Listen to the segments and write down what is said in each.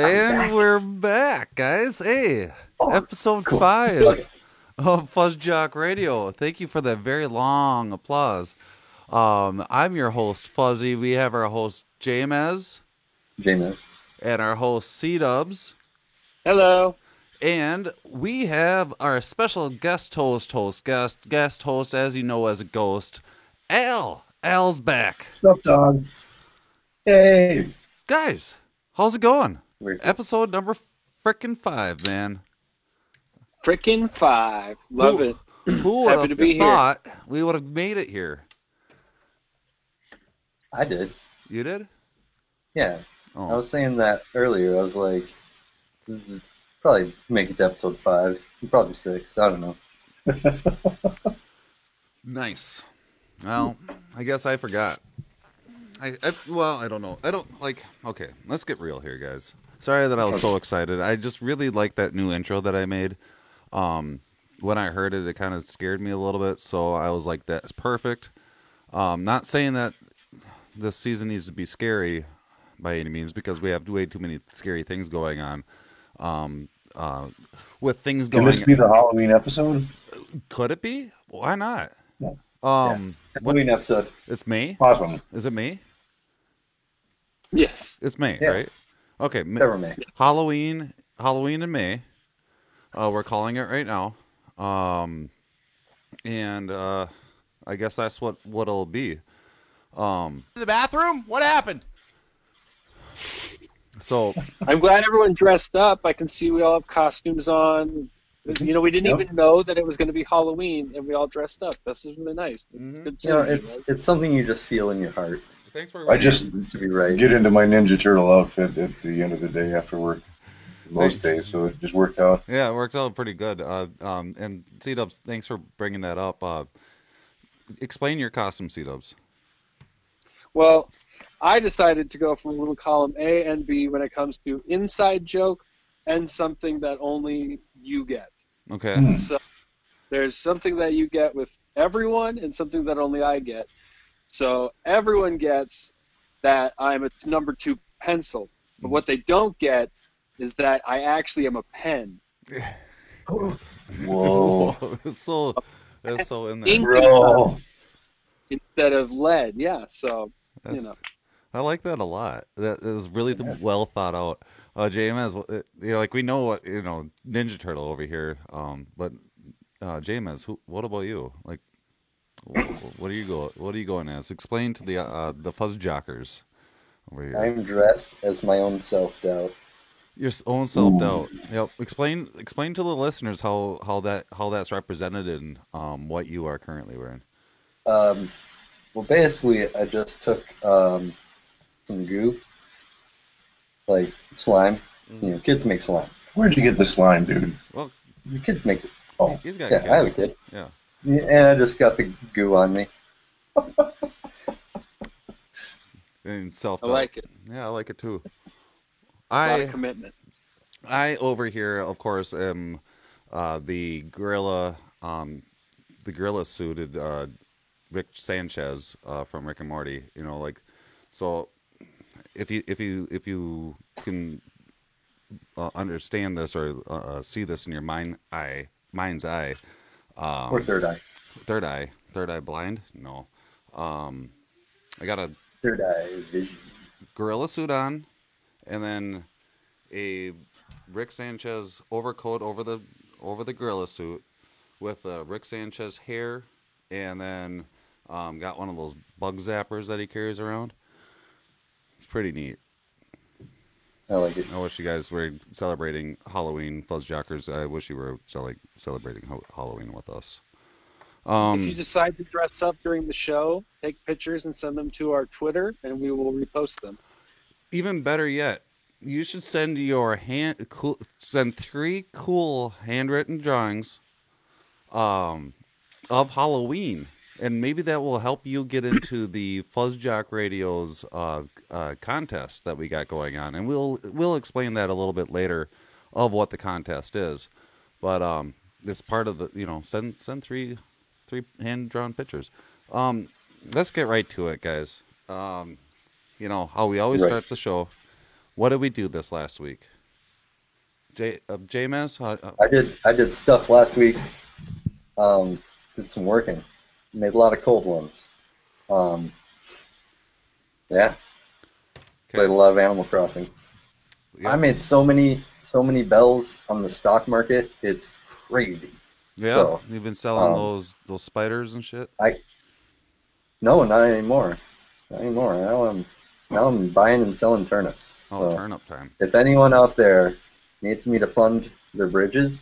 And we're back, guys. Hey, episode Cool. 5 Okay. of Fuzzjock Radio. Thank you for that very long applause. I'm your host, Fuzzy. We have our host, Jamez, James. and our host, C-Dubs. Hello. And we have our special guest host, as you know, as a ghost, Al. Al's back. What's up, dog? Hey. Guys, how's it going? Weird. Episode number frickin' 5, man. Frickin' 5. Love it. Who would Happy have to be here. thought we would have made it here? I did. You did? Yeah. I Oh, was saying that earlier. I was like, this is probably make it to episode 5. Probably 6. I don't know. nice. Well, I guess I forgot. I don't know. Okay, let's get real here, guys. Sorry that I was so excited. I just really like that new intro that I made. When I heard it, it kind of scared me a little bit, so I was like, that's perfect. Not saying that this season needs to be scary by any means, because we have way too many scary things going on. With things Can going, this be the Halloween episode? could it be? Why not? Yeah. What? Halloween episode. It's May. Awesome. Is it May? Yes. It's May, Yeah. right? Okay, Never mind. Halloween in May. We're calling it right now. And I guess that's what it'll be. The bathroom? What happened? So I'm glad everyone dressed up. I can see we all have costumes on. You know, we didn't Yep. even know that it was going to be Halloween, and we all dressed up. This is really nice. It's good You know, synergy, it's something you just feel in your heart thanks for I just to be right. get into my Ninja Turtle outfit at the end of the day after work most Thanks. days, so it just worked out. yeah, it worked out pretty good. And C-Dubs, thanks for bringing that up. Explain your costume, C-Dubs. Well, I decided to go from a little column A and B when it comes to inside joke and something that only you get. Okay. Hmm. So there's something that you get with everyone and something that only I get. So everyone gets that I'm a number 2 pencil. But what they don't get is that I actually am a pen. Whoa. that's so in there. Ink Bro. instead of lead. Yeah, so, That's- you know. I like that a lot. That is really well thought out. JMS, like we know what Ninja Turtle over here. But JMS, what about you? Like, what are you going as? Explain to the Fuzz Jockers over here. I'm dressed as my own self-doubt. Your own self doubt. Yep. Explain to the listeners how that's represented in what you are currently wearing. Well, basically, I just took some goo, like slime. You know, kids make slime. Where'd you get the slime, dude? Well, The kids make it. Oh, he's got Yeah, I have a kids. kid. Yeah. Yeah, and I just got the goo on me. And self I doubt. like it. Yeah, I like it too. A lot of commitment. I over here, of course, am the gorilla suited Rick Sanchez from Rick and Morty. So if you can understand this or see this in your mind's eye, Or third eye. third eye blind. No, I got a Third eye vision. gorilla suit on, and then a Rick Sanchez overcoat over the gorilla suit with Rick Sanchez hair, and then got one of those bug zappers that he carries around. It's pretty neat. I like it. I wish you guys were celebrating Halloween, Fuzzjockers. I wish you were celebrating Halloween with us. If you decide to dress up during the show, take pictures and send them to our Twitter, and we will repost them. Even better yet, you should send send 3 cool handwritten drawings of Halloween, and maybe that will help you get into the Fuzzjock Radio's contest that we got going on, and we'll explain that a little bit later of what the contest is. But it's part of the send 3 hand drawn pictures. Let's get right to it, guys. How we always Right. start the show What did we do this last week? J-Mez? I did stuff last week. Did some working. Made a lot of cold ones. Yeah. Played a lot of Animal Crossing. Yeah. I made so many bells on the stock market. It's crazy. Yeah, So, you've been selling those spiders and shit. No, not anymore. Not anymore. Now I'm buying and selling turnips. Oh, So, turnip time. if anyone out there needs me to fund their bridges,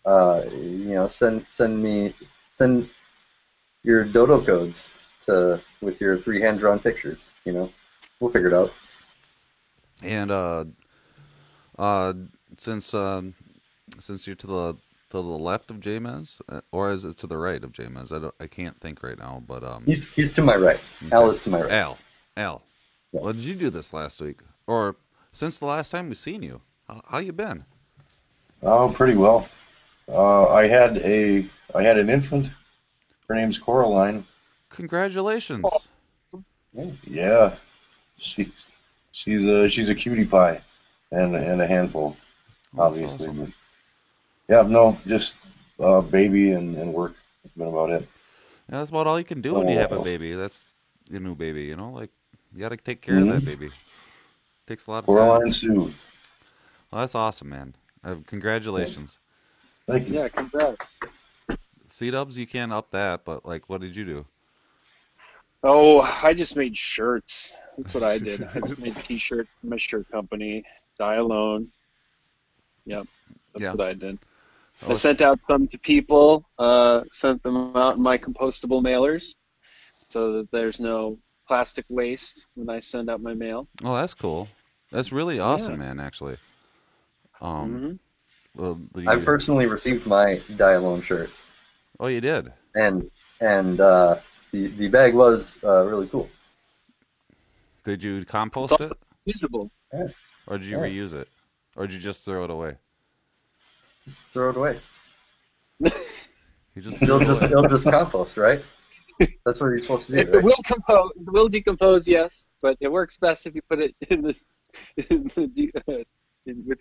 send your dodo codes with your 3 hand-drawn pictures. We'll figure it out. And since you're to the left of J-Mez, or is it to the right of J-Mez? I can't think right now, but He's to my right. Okay. Al is to my right. Al. Yeah. What did you do this last week, or since the last time we seen you? How you been? Oh, pretty well. I had an infant. Her name's Coraline. Congratulations. Yeah, she's a cutie pie, and a handful, That's obviously. awesome. But yeah, no, just baby and work. That's been about it. Yeah, that's about all you can do when you have a baby. That's your new baby, like you got to take care of that baby. Takes a lot of time. Coraline Sue. Well, that's awesome, man. Congratulations. Thank you. Yeah, congrats. C-dubs, you can't up that, but what did you do? Oh, I just made shirts. That's what I did. I just made a T-shirt for my shirt company, Die Alone. Yep, that's what I did. I sent out some to people, sent them out in my compostable mailers so that there's no plastic waste when I send out my mail. Oh, that's cool. That's really awesome, man, actually. Well, I personally received my Die Alone shirt. Oh, you did? And the bag was really cool. Did you compost it? Usable. Yeah. Or did you reuse it? Or did you just throw it away? Just throw it away. You just It'll just compost, right? That's what you're supposed to do, right? It will decompose, yes, but it works best if you put it with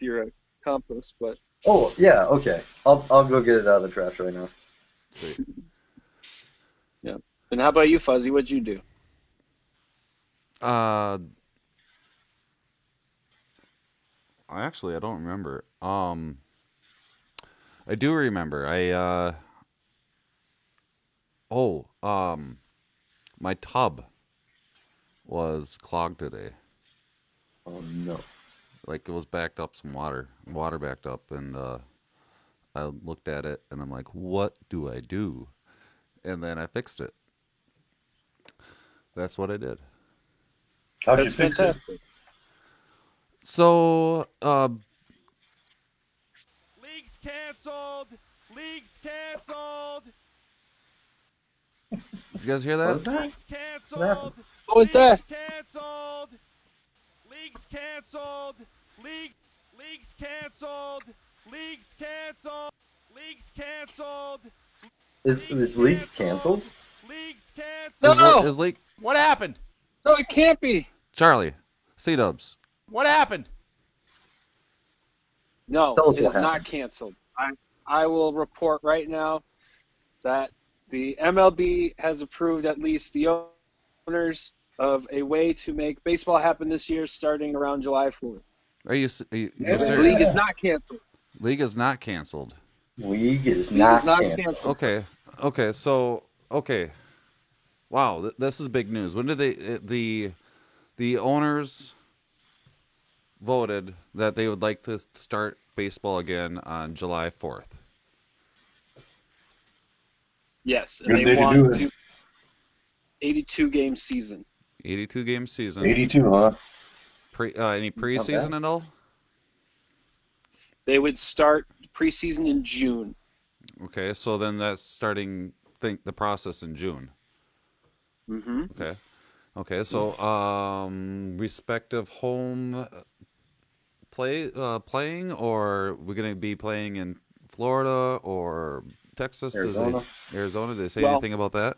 your compost. But oh yeah, okay. I'll go get it out of the trash right now. Sweet. Yeah. And how about you, Fuzzy? What'd you do? Actually, I don't remember. I do remember. My tub was clogged today. Oh no. It was backed up, some water backed up, and I looked at it and I'm like, what do I do? And then I fixed it. That's what I did. How'd you That's fix fantastic. So, League's canceled. League's canceled. did you guys hear that? League's canceled. What was that? League's canceled. League's canceled. League's canceled. League's canceled. League's canceled. Is league canceled? League's canceled. No! Is leak? What happened? No, it can't be. Charlie, C-dubs. What happened? No, Tell us it what is not happened. canceled. I will report right now that the MLB has approved at least the owners of a way to make baseball happen this year starting around July 4th. Are you The serious? league is not canceled. League is not canceled. League is League not is not canceled. canceled. Okay. So, wow, this is big news. When did the owners voted that they would like to start baseball again on July 4th? Yes, and Good they day to do want it. to 82 game season. 82 game season. 82, huh? Any preseason at all? They would start preseason in June. Okay, so then that's starting the process in June. Mm-hmm. Okay. So respective home playing, or we're gonna be playing in Florida or Texas? Arizona. Arizona. Did they say Well, anything about that?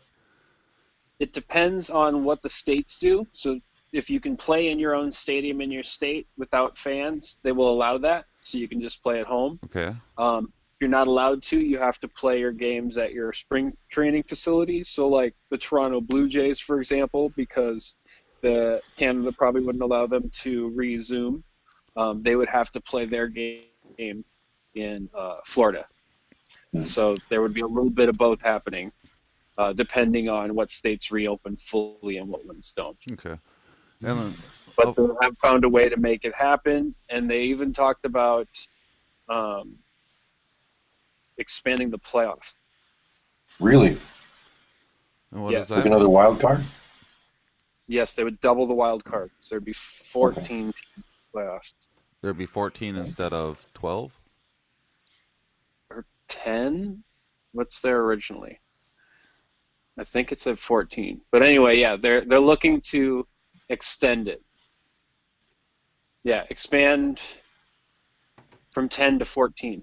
It depends on what the states do. So if you can play in your own stadium in your state without fans, they will allow that, so you can just play at home. Okay. If you're not allowed to, you have to play your games at your spring training facilities. So like the Toronto Blue Jays, for example, because the Canada probably wouldn't allow them to resume, they would have to play their game in Florida. So there would be a little bit of both happening, depending on what states reopen fully and what ones don't. Okay. And then, But they have found a way to make it happen, and they even talked about expanding the playoffs. Really? and what Yes. does Like that another mean? wild card? Yes, they would double the wild card. So there'd be 14 team playoffs. There'd be 14 instead of 12? Or 10? What's there originally? I think it's at 14. But anyway, yeah, they're looking to extend it. Yeah, expand from 10 to 14.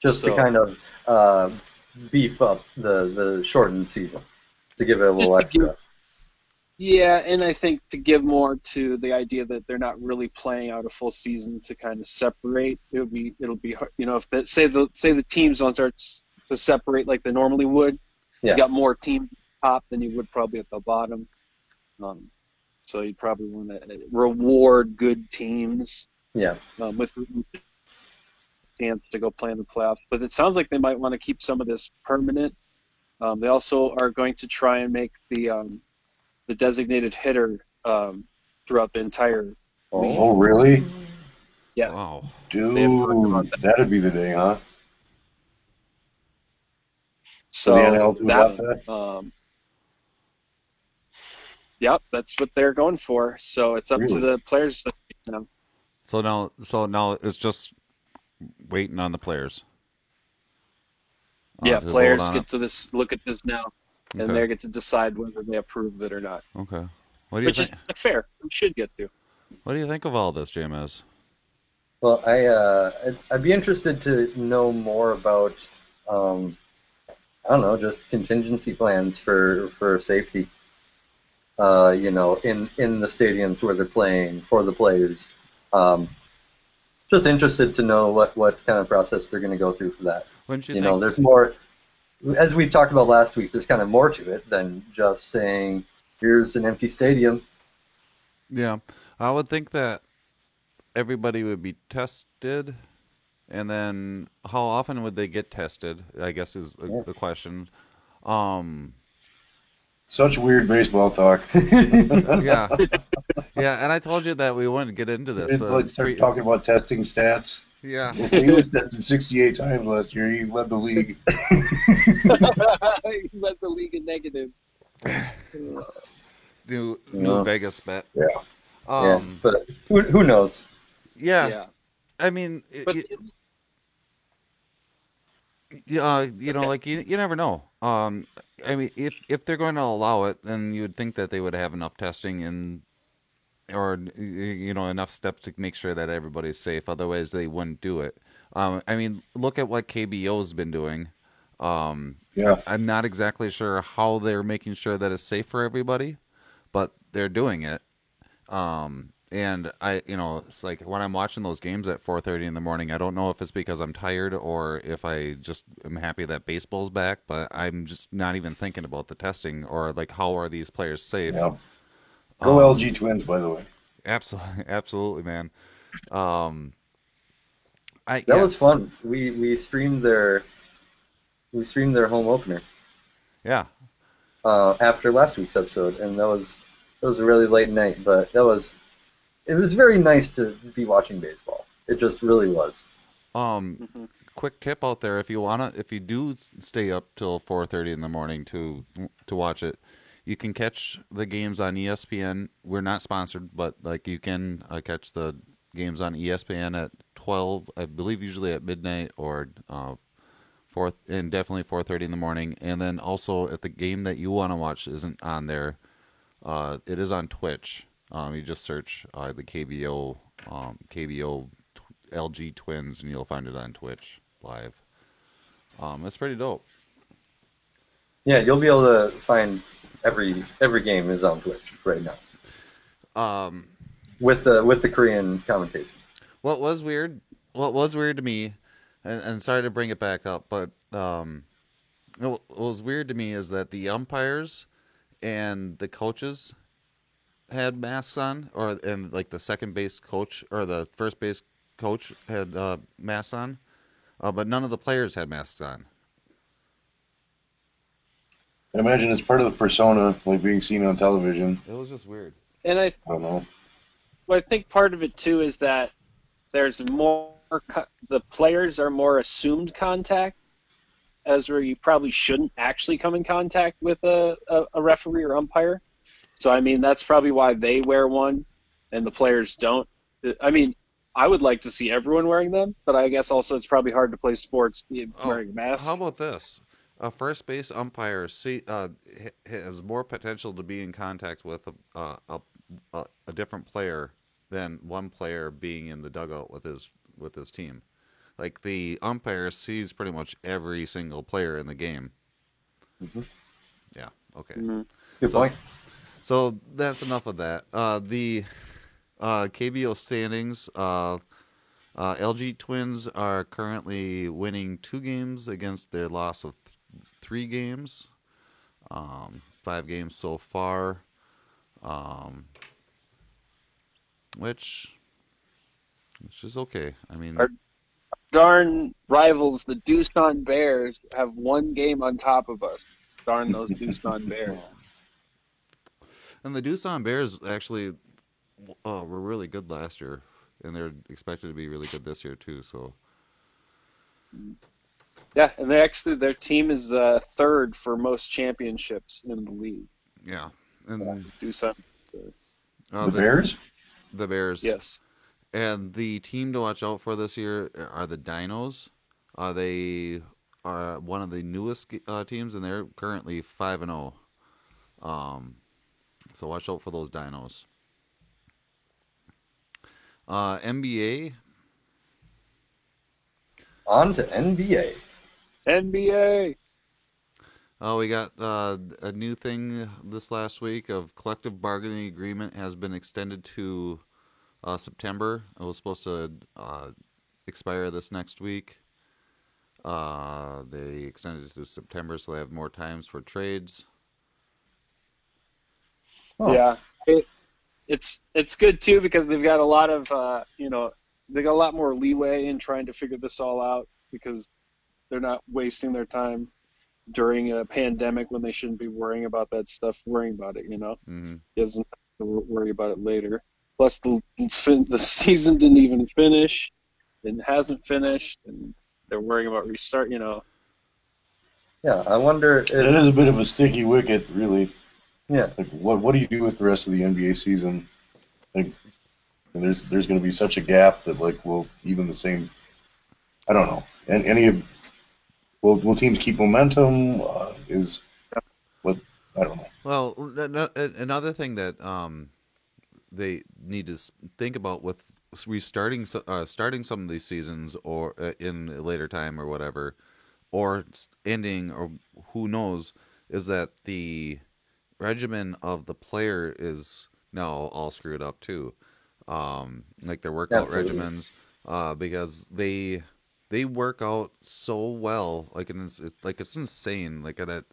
Just to So- kind of beef up the shortened season, to give it a Just little to give- extra. Yeah, and I think to give more to the idea that they're not really playing out a full season to kind of separate, it'll be if say the teams don't start to separate like they normally would, Yeah. you got more teams top than you would probably at the bottom. So you probably want to reward good teams Yeah. with a chance to go play in the playoffs. But it sounds like they might want to keep some of this permanent. They also are going to try and make the designated hitter throughout the entire. Oh, really? Yeah. Wow. They have talked about Dude, that'd be the day, huh? So the NL do that? Yep, that's what they're going for. So it's up to Really? the players. So now it's just waiting on the players. Yeah, to vote players on get it? to look at this now, and Okay. they get to decide whether they approve it or not. Okay. What do you Which is think? fair. We should get to. What do you think of all this, JMS? Well, I'd be interested to know more about, I don't know, just contingency plans for safety. In the stadiums where they're playing for the players. Just interested to know what kind of process they're going to go through for that. Wouldn't you You think? know, there's more, as we talked about last week, there's kind of more to it than just saying, here's an empty stadium. Yeah, I would think that everybody would be tested, and then how often would they get tested? I guess is the question. Such weird baseball talk. Yeah, yeah, and I told you that we wouldn't get into this. Let's start talking about testing stats. Yeah, He was tested 68 times last year. He led the league. He led the league in negative. new Vegas bet. Yeah. Yeah, but who knows? Yeah. Yeah. I mean, But like you never know. I mean, if they're going to allow it, then you would think that they would have enough testing or enough steps to make sure that everybody's safe. Otherwise, they wouldn't do it. I mean, look at what KBO's been doing. Yeah. I'm not exactly sure how they're making sure that it's safe for everybody, but they're doing it. And it's like when I'm watching those games at 4:30 in the morning, I don't know if it's because I'm tired or if I just am happy that baseball's back, but I'm just not even thinking about the testing or like how are these players safe. Yeah. Go LG Twins, by the way. Absolutely, man. That was fun. We streamed their home opener. Yeah. After last week's episode, and that was a really late night, but it was very nice to be watching baseball. It just really was. Quick tip out there: if you do stay up till 4:30 in the morning to watch it, you can catch the games on ESPN. We're not sponsored, but like you can catch the games on ESPN at 12, I believe, usually at midnight or definitely 4:30 in the morning. And then also, if the game that you want to watch isn't on there, it is on Twitch. You just search the KBO LG Twins, and you'll find it on Twitch live. It's pretty dope. Yeah, you'll be able to find every game is on Twitch right now Um, with the Korean commentation. what was weird to me, and sorry to bring it back up, but what was weird to me is that the umpires and the coaches had masks on, and like the second base coach or the first base coach had masks on, but none of the players had masks on. I imagine it's part of the persona, like being seen on television. It was just weird. And I don't know. I think part of it too is that there's more. The players are more assumed contact, as where you probably shouldn't actually come in contact with a referee or umpire. So I mean that's probably why they wear one, and the players don't. I mean, I would like to see everyone wearing them, but I guess also it's probably hard to play sports wearing a mask. How about this? A first base umpire has more potential to be in contact with a different player than one player being in the dugout with his team. Like the umpire sees pretty much every single player in the game. Mm-hmm. Yeah. Okay. Mm-hmm. Good point. So that's enough of that. The KBO standings. LG Twins are currently winning 2 games against their loss of 3 games. 5 games so far. Which is okay. I mean, Our darn rivals, the Doosan Bears, have 1 game on top of us. Darn those Doosan Bears. and the Doosan Bears actually were really good last year, and they're expected to be really good this year too. So Yeah, and their team is third for most championships in the league. yeah, and Doosan. The Bears? The Bears. Yes. And the team to watch out for this year are the Dinos. They are one of the newest teams, and they're currently 5-0. So watch out for those Dinos. NBA. On to NBA. NBA. We got a new thing this last week of collective bargaining agreement has been extended to September. It was supposed to expire this next week. They extended it to September, so they have more times for trades. Oh. Yeah, it's good too because they've got a lot of they got a lot more leeway in trying to figure this all out because they're not wasting their time during a pandemic when they shouldn't be worrying about that stuff. Worrying about it, Mm-hmm. He doesn't have to worry about it later. Plus, the season didn't even finish, and hasn't finished, and they're worrying about restart. Yeah, I wonder if That is a bit of a sticky wicket, really. yeah. Like, what do you do with the rest of the NBA season? Like, and there's going to be such a gap that will even the same. I don't know. And will teams keep momentum? Is what I don't know. Well, another thing that they need to think about with restarting, starting some of these seasons or in a later time or whatever, or ending or who knows, is that the regimen of the player is now all screwed up too. Like their workout Absolutely. regimens, because they work out so well, it's insane, like that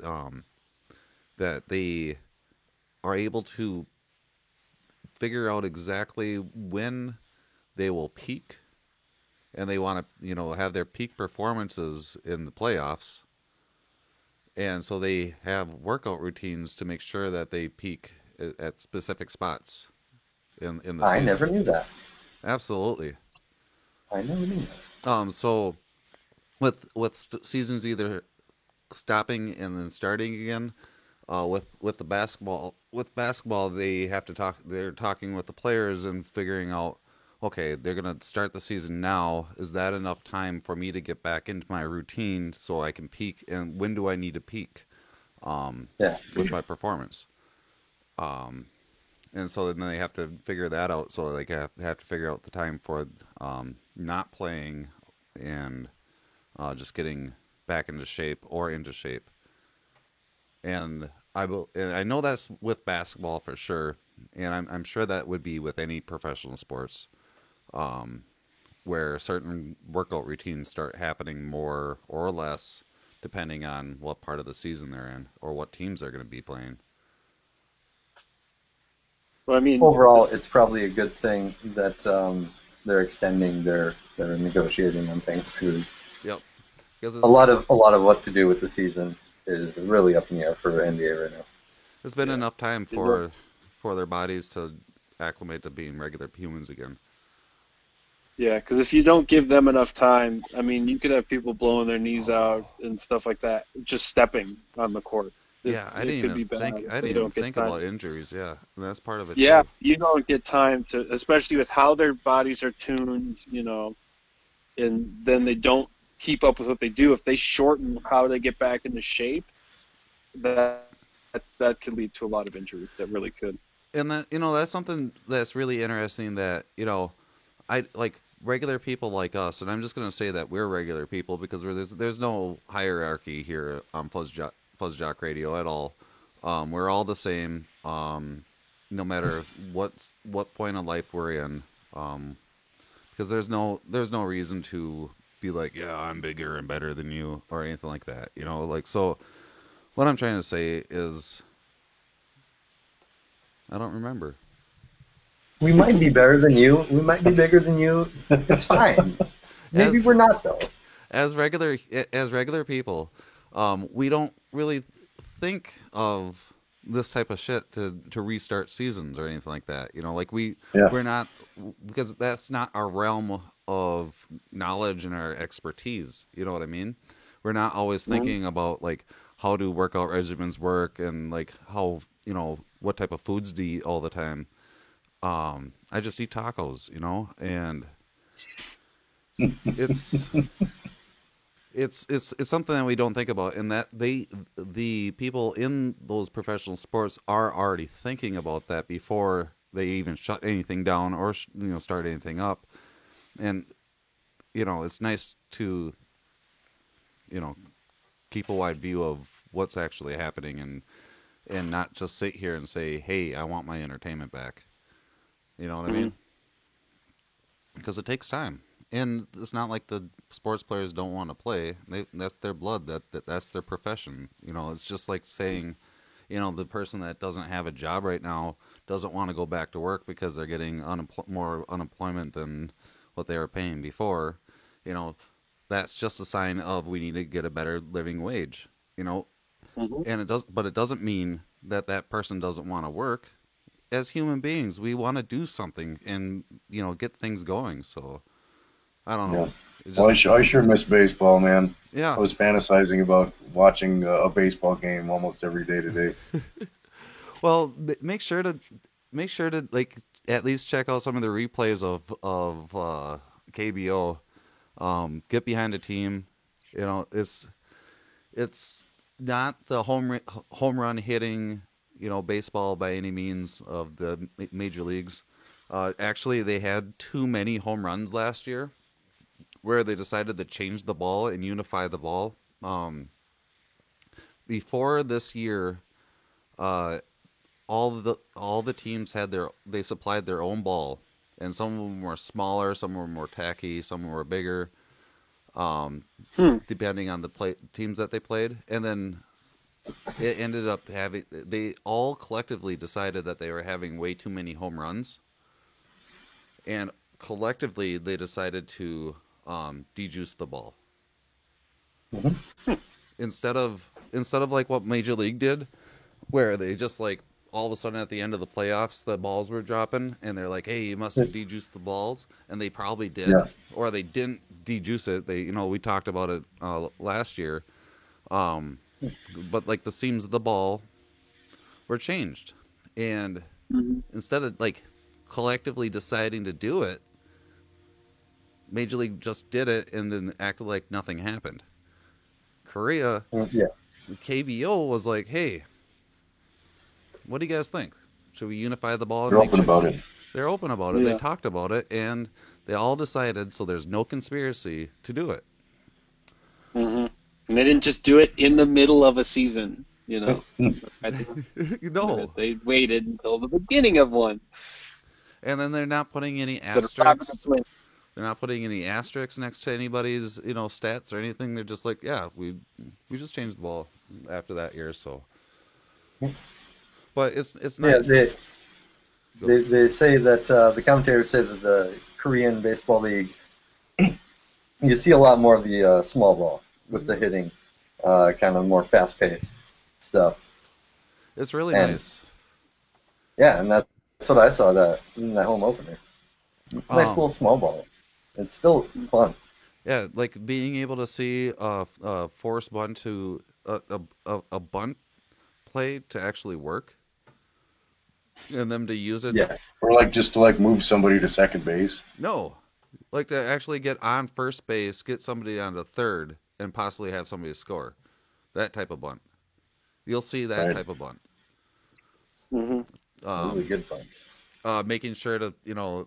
they are able to figure out exactly when they will peak, and they want to have their peak performances in the playoffs, and so they have workout routines to make sure that they peak at specific spots in the I season. never knew that. Absolutely. I never knew that. So with seasons either stopping and then starting again, with basketball, they have to talk. They're talking with the players and figuring out, okay, they're gonna start the season now. Is that enough time for me to get back into my routine so I can peak? And when do I need to peak? Yeah. With my performance. And so then they have to figure that out. So they have to figure out the time for not playing and just getting back into shape or into shape. And and I know that's with basketball for sure, and I'm sure that would be with any professional sports, where certain workout routines start happening more or less depending on what part of the season they're in or what teams they're going to be playing. Well, I mean, Overall, it's probably a good thing that they're extending their negotiating on things too. Yep. Because A lot of what to do with the season is really up in the air for NBA right now. it's been enough time for their bodies to acclimate to being regular humans again. yeah, because if you don't give them enough time, I mean, you could have people blowing their knees out and stuff like that, just stepping on the court. Yeah, I didn't even think about injuries. Yeah, and that's part of it. Yeah, too. you don't get time to, especially with how their bodies are tuned, and then they don't keep up with what they do. If they shorten how they get back into shape, that could lead to a lot of injuries. That really could. And that that's something that's really interesting. That I like regular people like us, and I'm just gonna say that we're regular people because there's no hierarchy here on Fuzz Jock Radio at all. We're all the same, no matter what point of life we're in. Because there's no reason to be like, yeah, I'm bigger and better than you or anything like that. So what I'm trying to say is, I don't remember. We might be better than you. We might be bigger than you. It's fine. Maybe we're not though. As regular people, we don't really think of this type of shit to restart seasons or anything like that. We're not, because that's not our realm of knowledge and our expertise. You know what I mean? We're not always thinking about like how do workout regimens work and like how what type of foods to eat all the time. I just eat tacos, and it's something that we don't think about, and that the people in those professional sports are already thinking about that before they even shut anything down or start anything up. And it's nice to keep a wide view of what's actually happening and not just sit here and say, hey, I want my entertainment back. You know what I mean? Because it takes time. And it's not like the sports players don't want to play. That's their blood. That's their profession. It's just like saying, the person that doesn't have a job right now doesn't want to go back to work because they're getting more unemployment than what they were paying before. That's just a sign of we need to get a better living wage. And it doesn't mean that person doesn't want to work. As human beings, we want to do something and get things going. So I don't know. Yeah. I sure miss baseball, man. Yeah, I was fantasizing about watching a baseball game almost every day today. Well, make sure to like at least check out some of the replays of KBO. Get behind a team. It's not the home run hitting. Baseball by any means of the major leagues. Actually, they had too many home runs last year, where they decided to change the ball and unify the ball. Before this year, all the teams they supplied their own ball, and some of them were smaller, some were more tacky, some were bigger, depending on the teams that they played, and then. It ended up they all collectively decided that they were having way too many home runs, and collectively they decided to dejuice the ball. Instead of like what Major League did, where they just like all of a sudden at the end of the playoffs the balls were dropping and they're like, hey, you must have dejuiced the balls, and they probably did, or they didn't dejuice it. They we talked about it last year. But like the seams of the ball were changed, and instead of like collectively deciding to do it, Major League just did it and then acted like nothing happened. Korea, KBO was like, hey, what do you guys think? Should we unify the ball? They're open about it. They're open about it. They talked about it, and they all decided, so there's no conspiracy, to do it. And they didn't just do it in the middle of a season. I think No. they waited until the beginning of one. And then they're not putting any Instead of robbing the asterisks. plane. They're not putting any asterisks next to anybody's, stats or anything. They're just like, yeah, we just changed the ball after that year, so. But it's Yeah, nice. they say that the commentators say that the Korean baseball league, you see a lot more of the small ball with the hitting, kind of more fast-paced stuff. It's really And- nice. Yeah, and that's what I saw in that home opener. Nice little small ball. It's still fun. Yeah, like being able to see a force bunt to a bunt play to actually work, and them to use it. Yeah, Or like just to like move somebody to second base. No, like to actually get on first base, get somebody on to third, and possibly have somebody score. That type of bunt. You'll see that Right. type of bunt. Hmm. really good fun. Making sure to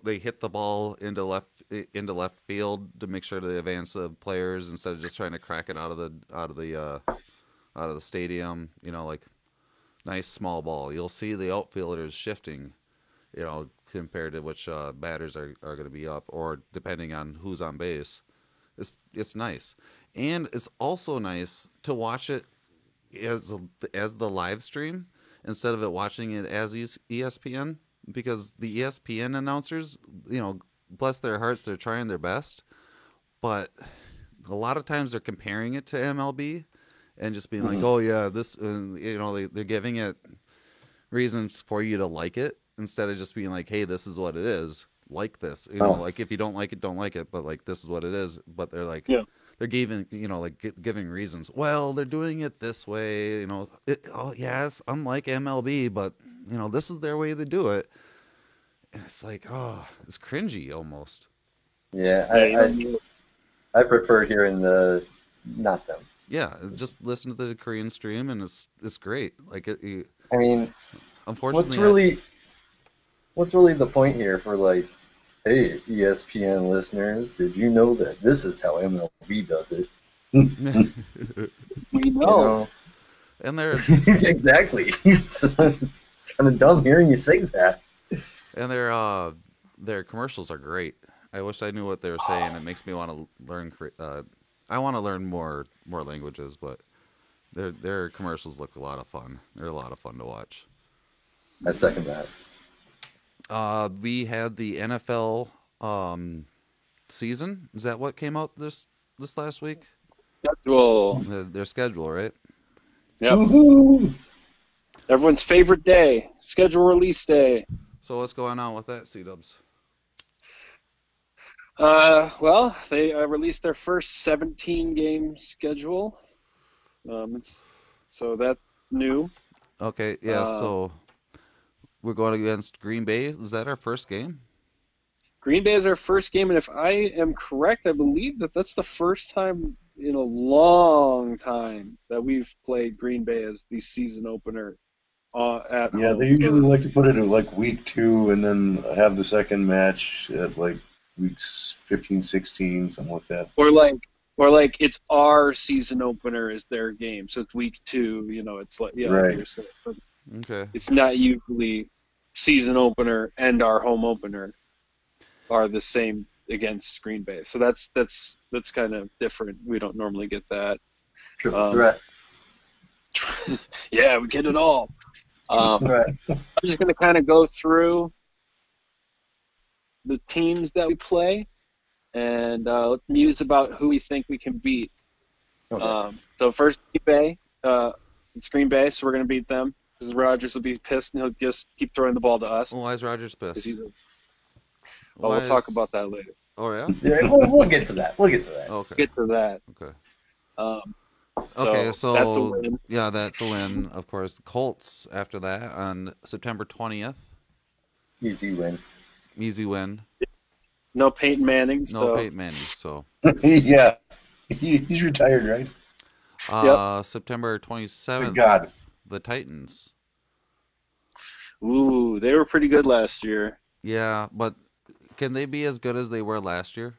they hit the ball into left field to make sure to advance the players instead of just trying to crack it out of the stadium. Like nice small ball. You'll see the outfielders shifting, compared to which batters are going to be up, or depending on who's on base. It's nice, and it's also nice to watch it as the live stream instead of watching it as ESPN, because the ESPN announcers, bless their hearts, they're trying their best, but a lot of times they're comparing it to MLB and just being like, oh yeah, this, they're giving it reasons for you to like it instead of just being like, hey, this is what it is, like this, like if you don't like it, don't like it, but like this is what it is. But they're like, Yeah. they're giving, giving reasons. Well, they're doing it this way, yes, unlike MLB, but this is their way to do it. And it's like, oh, it's cringy almost. Yeah, Yeah, I prefer hearing the not them. Yeah, just listen to the Korean stream, and it's great. Like I mean, unfortunately, what's really the point here for like, hey, ESPN listeners, did you know that this is how MLB does it? we You know. know? and they're Exactly. It's kind of dumb hearing you say that. and their commercials are great. I wish I knew what they were saying. It makes me want to learn. I want to learn more languages, but their commercials look a lot of fun. They're a lot of fun to watch. I second that. We had the NFL season. Is that what came out this last week? Schedule. Their schedule, right? Yep. Woohoo! Everyone's favorite day. Schedule release day. So what's going on with that, C-Dubs? Well, they released their first 17-game schedule. So that's new. Okay, yeah. So we're going against Green Bay. Is that our first game? Green Bay is our first game, and if I am correct, I believe that's the first time in a long time that we've played Green Bay as the season opener at Yeah, home. they usually like to put it in like week 2 and then have the second match at like weeks 15, 16, something like that. Or like it's our season opener is their game, so it's week 2. It's like like Right. you're saying. But Okay. it's not usually season opener and our home opener are the same against Green Bay. So that's kind of different. We don't normally get that. Triple threat. Yeah, we get it all. Right. I'm just going to kind of go through the teams that we play, and let's muse about who we think we can beat. Okay. So first, Green Bay. It's Green Bay, so we're going to beat them because Rodgers will be pissed and he'll just keep throwing the ball to us. Well, why is Rodgers 'Cause pissed? he's a- Why we'll talk is- about that later. Oh yeah. Yeah, we'll get to that. We'll get to that. Okay. Get to that. Okay. So So that's a win. yeah, that's a win. Of course, Colts after that on September 20th. Easy win. Easy win. No Peyton Manning. No so Peyton Manning. So Yeah, he's retired, right? September 27th. Good God. The Titans. Ooh, they were pretty good last year. Yeah, but can they be as good as they were last year?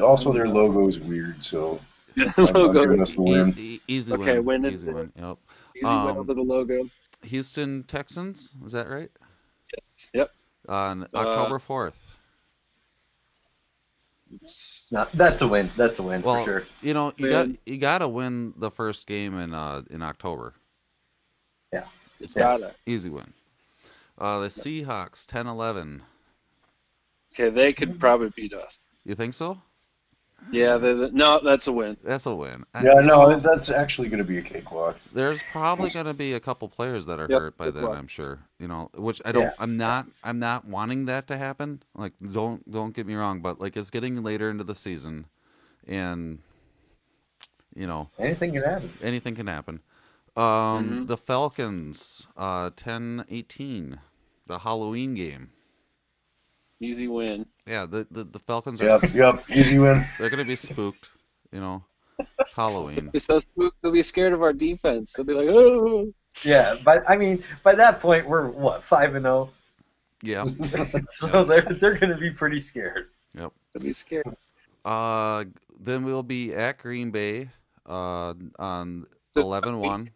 Also, their logo is weird, so I'm Logo. giving us the win. Easy Okay, win. win Easy it. win. Yep. Easy win over the logo. Houston Texans. Is that right? Yep. On October 4th. No, that's a win. That's a win Well, for sure. you know, Win. you got to win the first game in October. Got it. Easy win. The Seahawks 10-11. Okay, they could probably beat us. You think so? Yeah, no, that's a win. That's a win. Yeah, You no, know, that's actually going to be a cakewalk. there's probably going to be a couple players that are Yep, hurt by good then. luck. I'm sure. You know, which I don't. Yeah. I'm not wanting that to happen. Like, don't get me wrong, but like it's getting later into the season, and you know Anything can happen. anything can happen. Mhm. The Falcons 10-18, the Halloween game. Easy win. Yeah, the Falcons are Yep, easy win. they're gonna be spooked. You know, it's Halloween. They're so spooked, they'll be scared of our defense. They'll be like, oh. Yeah, but I mean, by that point, we're what 5-0, Yeah. so they're going to be pretty scared. Yep. They'll be scared. Then we'll be at Green Bay on 11-1,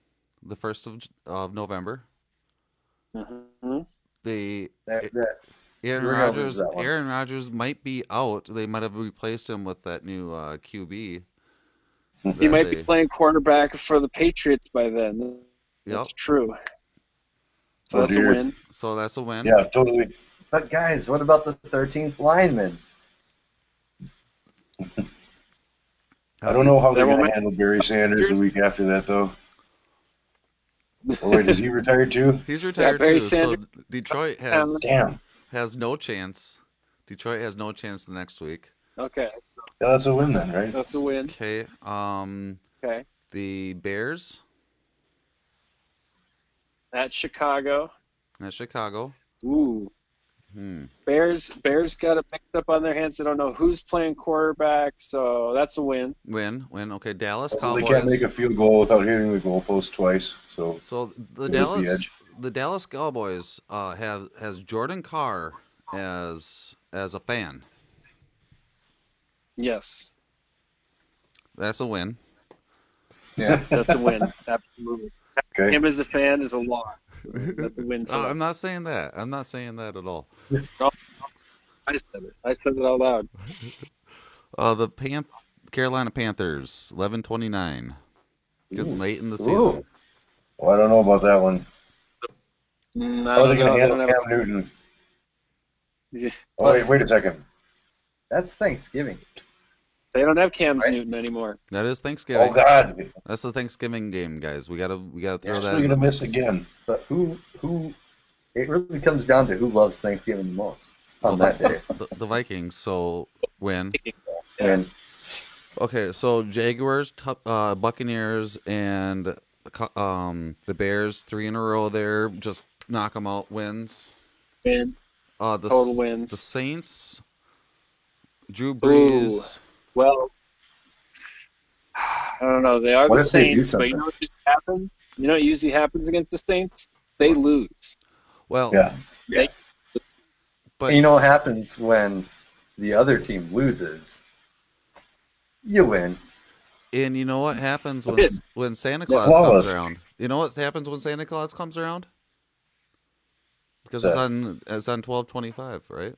the 1st of November. Mhm. They That, Aaron We're gonna lose Rodgers that one. Aaron Rodgers might be out. They might have replaced him with that new QB. He that might be they- playing quarterback for the Patriots by then. Yep. That's true. So Oh, that's dear. a win. So that's a win. Yeah, totally. but guys, what about the 13th lineman? I don't know how they're That going one to handle Barry Sanders the week after that, though. Oh, wait, is he retired too? He's retired Barry too. Sanders- So Detroit has Damn. no chance. Detroit has no chance the next week. Okay, Yeah, that's a win then, right? that's a win. Okay. Okay. The Bears At Chicago. at Chicago. Ooh. Bears got it mixed up on their hands. They don't know who's playing quarterback, so that's a win. Win. Okay. Dallas Well, they Cowboys. can't make a field goal without hitting the goalpost twice. So So the There's the Dallas Cowboys has Jordan Carr as a fan. Yes, That's a win. Yeah. that's a win. Absolutely. okay, Him as a fan is a loss. That's a win. For I'm them. not saying that. I'm not saying that at all. I said it. I said it out loud. The Carolina Panthers 11-29. Getting late in the season. Ooh. well, I don't know about that one. I How are they don't going know. to They handle don't Cam Newton? have, Oh, wait a second. That's Thanksgiving. they don't have Cam Right. Newton anymore. That is Thanksgiving. Oh God, That's the Thanksgiving game, guys. We gotta throw they're that. still in going the to miss mix. again. But who? It really comes down to who loves Thanksgiving the most on Well, that day. The Vikings. So win. And Okay, so Jaguars, Buccaneers, and the Bears 3 in a row there. Just knock them out. Wins. Win. The Total wins. The Saints. Drew Brees. Well, I don't know. They are What the if they do Saints, but you something? know what usually happens? You know what usually happens against the Saints? They lose. Well, Yeah, but you know what happens when the other team loses? You win. and you know what happens did. when Santa Claus Flawless. comes around? You know what happens when Santa Claus comes around? Because What's it's on 12/25, right?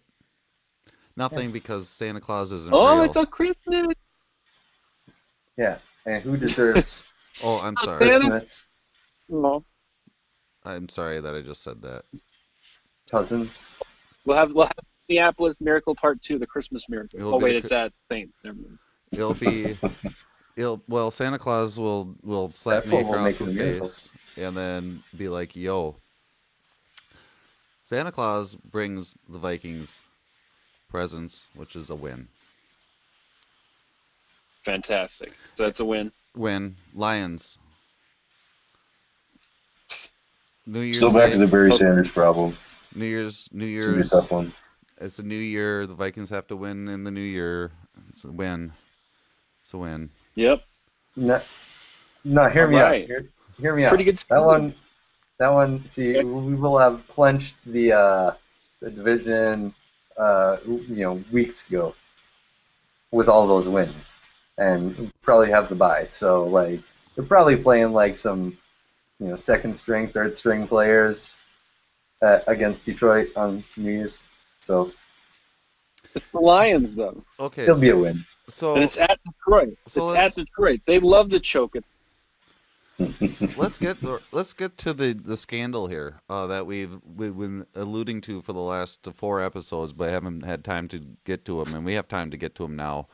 Nothing because Santa Claus isn't Oh, real. it's on Christmas. Yeah. And who deserves Oh, I'm sorry. Santa. Christmas? Oh. I'm sorry that I just said that. Cousins. We'll have Minneapolis Miracle Part 2, the Christmas Miracle. It'll Oh be wait, the it's at Saint. Never mind. It'll be, well, Santa Claus will slap That's me what will across make the it a miracle. face and then be like, "Yo, Santa Claus brings the Vikings presents, which is a win. Fantastic. So that's a win. Win. Lions. New Year's still back Day- to the Barry Sanders problem. New Year's. It's gonna be a tough one. It's a new year. The Vikings have to win in the new year. It's a win. It's a win. Yep. No, hear All me right. out. Hear me out. Pretty good That season. one. See, we will have clinched the division, weeks ago, with all those wins. and probably have the bye. So like they're probably playing like some second string, third string players against Detroit on New Year's. So It's the Lions, though, Okay, it'll be a win. so and it's at Detroit. So It's at Detroit. They love to choke it. let's get to the scandal here that we've been alluding to for the last 4 episodes, but haven't had time to get to them, and we have time to get to them now.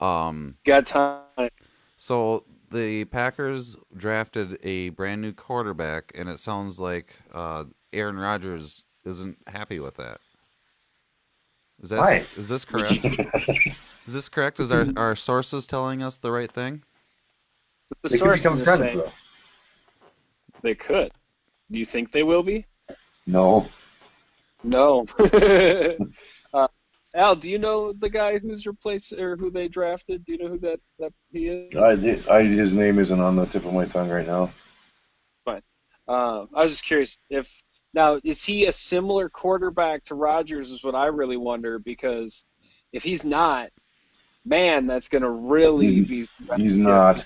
Got time. So the Packers drafted a brand new quarterback, and it sounds like Aaron Rodgers isn't happy with that. Why? Is this correct? Is this correct? Is our sources telling us the right thing? The They could sources become are friends, saying though. they could. Do you think they will be? No. No. Al, do you know the guy who's replaced or who they drafted? Do you know who that he is? His name isn't on the tip of my tongue right now. Fine. I was just curious if now is he a similar quarterback to Rodgers? Is what I really wonder, because if he's not, man, that's going to really be. He's not.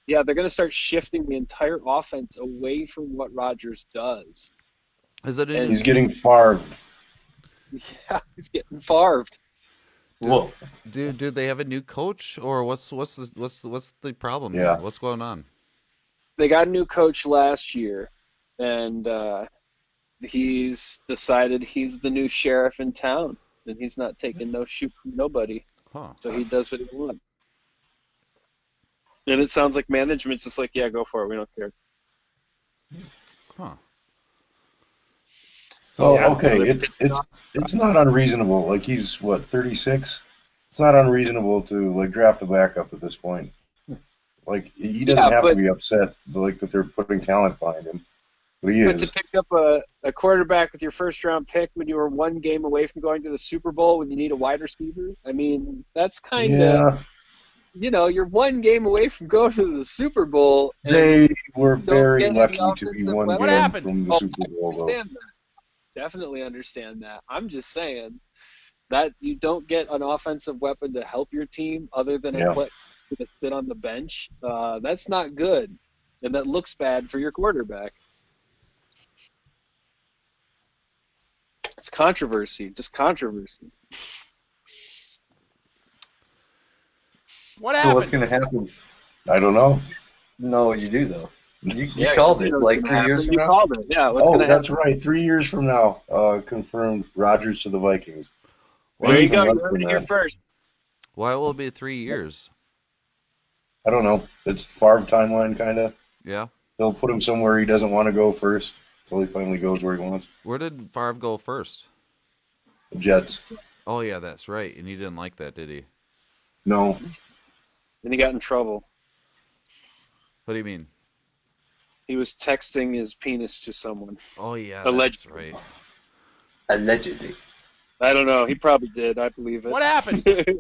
Yeah, they're going to start shifting the entire offense away from what Rodgers does. Is it? And- He's getting Favre. Yeah, he's getting farved. Whoa. Do they have a new coach, or what's the problem? Yeah. Here? What's going on? They got a new coach last year, and he's decided he's the new sheriff in town, and he's not taking no shoot from nobody. Huh? So he does what he wants. And it sounds like management's just like, yeah, go for it. We don't care. Huh? So yeah, okay, so it's not unreasonable. Like he's what 36. It's not unreasonable to like draft a backup at this point. Like he doesn't have to be upset like that they're putting talent behind him, but he But is. to pick up a quarterback with your first round pick when you were one game away from going to the Super Bowl when you need a wide receiver, I mean, that's kind of, you're one game away from going to the Super Bowl. And They were don't very get any lucky to offensive be one weapons. What game happened? from the Oh, Super Bowl, I though. understand that. Definitely understand that. I'm just saying that you don't get an offensive weapon to help your team other than Yeah. a player to sit on the bench. That's not good, and that looks bad for your quarterback. It's controversy, just controversy. What So what's happened? going to happen? I don't know. No, you do though. You Yeah, called you it know like what's 3 gonna years happen. from You now. called it. Yeah, what's Oh, going to that's happen? right. 3 years from now, confirmed Rodgers to the Vikings. There you Maybe go. less You heard than it here that. first. Why will it be 3 years? I don't know. It's Favre timeline, kind of. Yeah. They'll put him somewhere he doesn't want to go first, until he finally goes where he wants. Where did Favre go first? The Jets. Oh yeah, that's right. And he didn't like that, did he? No. And he got in trouble. What do you mean? He was texting his penis to someone. Oh yeah, Alleged. that's right. Allegedly. I don't know. He probably did. I believe it. What happened? Dude,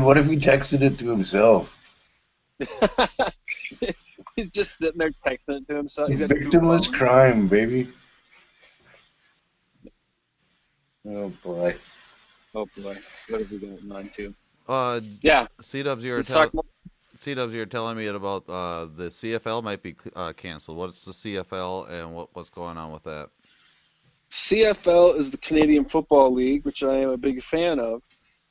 what if he texted it to himself? He's just sitting there texting it to himself. He's got a Victimless Google. crime, baby. Oh boy. Oh boy, what have we got in mind too? Yeah, C-Dubs, you were let's talk more. C-Dubs, you're telling me about the CFL might be canceled. What's the CFL and what's going on with that? CFL is the Canadian Football League, which I am a big fan of,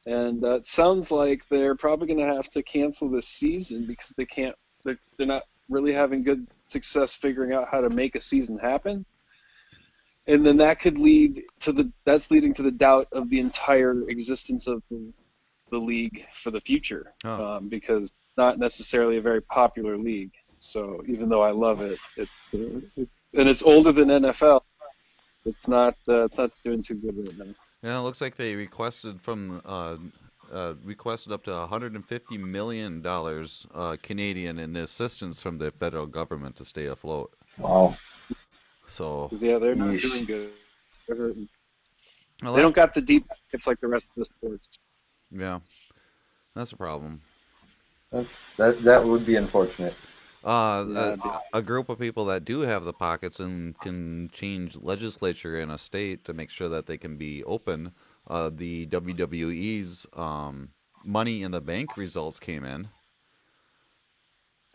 and it sounds like they're probably going to have to cancel this season because they can't. They're not really having good success figuring out how to make a season happen, and then that could lead to that's leading to the doubt of the entire existence of the league for the future, because it's not necessarily a very popular league. So even though I love it, and it's older than NFL. It's not doing too good right now. Yeah, it looks like they requested up to $150 million Canadian in assistance from the federal government to stay afloat. Wow. So 'Cause, yeah, they're not doing good. They're hurting. well, They don't got the deep pockets like the rest of the sports. yeah, that's a problem. That would be unfortunate. A group of people that do have the pockets and can change legislature in a state to make sure that they can be open. The WWE's Money in the Bank results came in.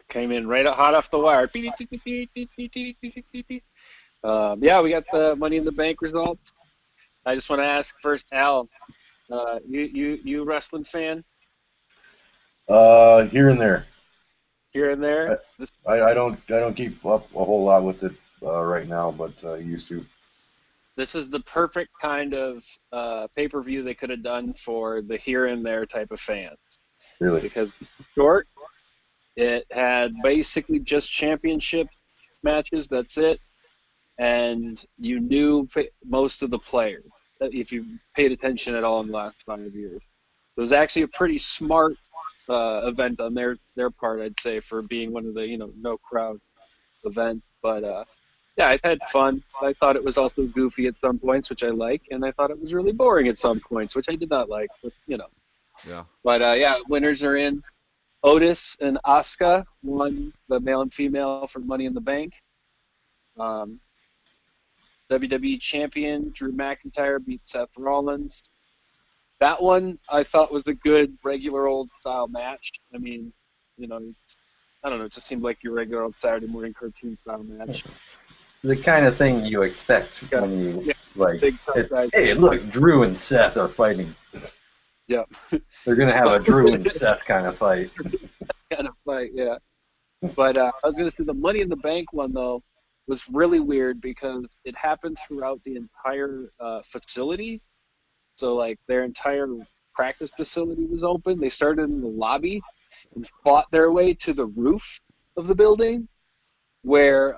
Came in right hot off the wire. Yeah, we got the Money in the Bank results. I just want to ask first, Al, you wrestling fan Here and there. here and there? This, I don't keep up a whole lot with it right now, but I used to. this is the perfect kind of pay-per-view they could have done for the here and there type of fans. Really. Because it's short, it had basically just championship matches, that's it, and you knew most of the players if you paid attention at all in the last 5 years. It was actually a pretty smart event on their part, I'd say, for being one of the no crowd events. But yeah, I had fun. I thought it was also goofy at some points, which I like, and I thought it was really boring at some points, which I did not like. But Yeah. But yeah, winners are in. Otis and Asuka won the male and female for Money in the Bank. WWE Champion Drew McIntyre beat Seth Rollins. That one I thought was a good regular old style match. I mean, I don't know, it just seemed like your regular old Saturday morning cartoon style match. The kind of thing you expect Yeah. when you Yeah. like. Big tough It's, guys. hey, look, Drew and Seth are fighting. Yeah. They're gonna have a Drew and Seth kind of fight. Kind of fight, yeah. But I was going to say the Money in the Bank one, though, was really weird because it happened throughout the entire facility. So, like, their entire practice facility was open. They started in the lobby and fought their way to the roof of the building, where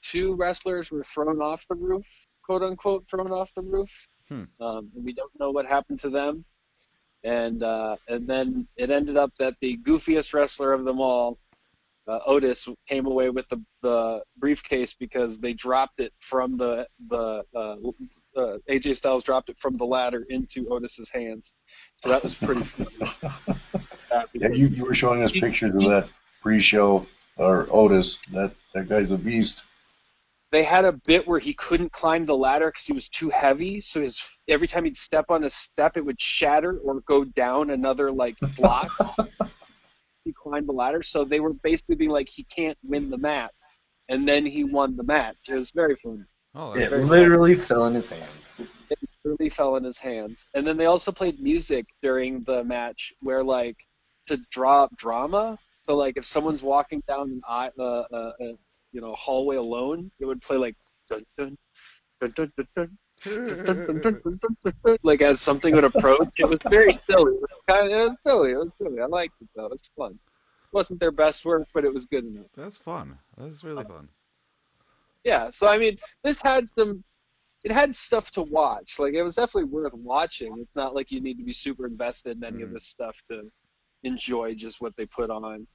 two wrestlers were thrown off the roof, quote unquote, thrown off the roof. And we don't know what happened to them. And then it ended up that the goofiest wrestler of them all, Otis, came away with the briefcase because they dropped it from AJ Styles dropped it from the ladder into Otis's hands. So that was pretty funny. Yeah, you were showing us pictures of that pre-show, or Otis. That guy's a beast. They had a bit where he couldn't climb the ladder because he was too heavy. So every time he'd step on a step, it would shatter or go down another block. He climbed the ladder. So they were basically being like, he can't win the match, and then he won the match. It was very fun. Oh, It that's literally fell in his hands. It really fell in his hands. And then they also played music during the match where, to draw up drama. So, if someone's walking down an hallway alone, it would play dun dun dun dun dun dun. Dun, dun, dun, dun, dun, dun, as something would approach. It was very silly. It was silly. I liked it though. It was fun. It wasn't their best work, but it was good enough. That's fun. That's really fun. Yeah. So I mean, it had stuff to watch. It was definitely worth watching. It's not like you need to be super invested in any of this stuff to enjoy just what they put on.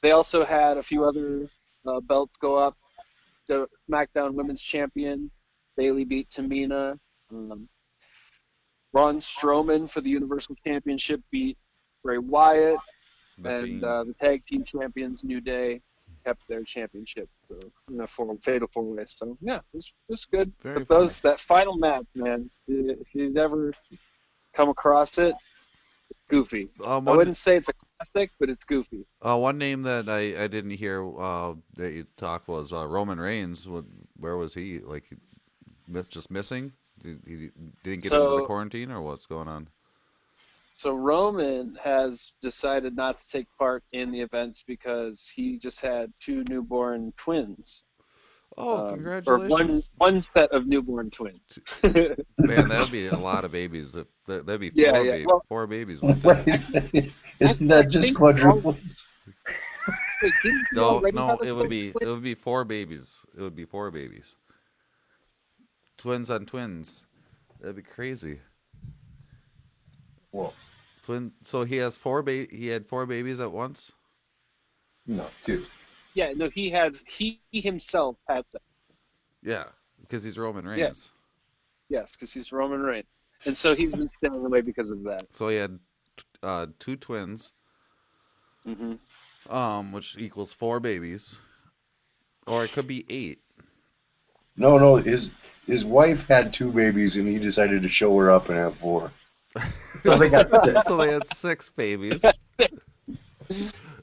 They also had a few other belts go up. The SmackDown Women's Champion, Bayley beat Tamina. Braun Strowman for the Universal Championship beat Bray Wyatt. The Tag Team Champions, New Day, kept their championship in a fatal four-way. So, yeah, it was good. Very But that final match, man, if you've ever come across it, it's goofy. I wouldn't say it's a classic, but it's goofy. One name that I didn't hear that you talk was Roman Reigns. Where was he? Just missing? He didn't get into the quarantine, or what's going on? So Roman has decided not to take part in the events because he just had 2 newborn twins. Oh, congratulations! Or one set of newborn twins. Man, that would be a lot of babies. That'd be 4 babies. Well, 4 babies one day. Isn't that just quadruplets? No, it would be 4 babies. It would be 4 babies. Twins on twins. That'd be crazy. Whoa. So he has 4 he had 4 babies at once? No, 2. Yeah, no, he himself had them. Yeah, because he's Roman Reigns. Yes, because he's Roman Reigns. And so he's been staying away because of that. So he had 2 twins, which equals 4 babies. Or it could be 8. No, his wife had 2 babies, and he decided to show her up and have 4. So they got 6. So they had 6 babies.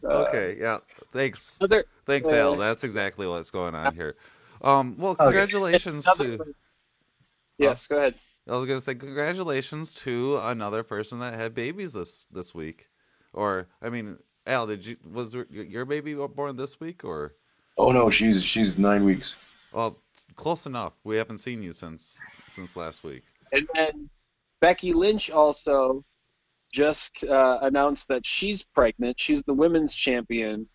Okay, yeah. Thanks. Other, Thanks, Al. That's exactly what's going on here. Well, Okay. congratulations to. yes, go ahead. I was gonna say congratulations to another person that had babies this week, or I mean, Al, was your baby born this week or? Oh no, she's 9 weeks. Well, close enough. We haven't seen you since last week. And then Becky Lynch also just announced that she's pregnant. She's the women's champion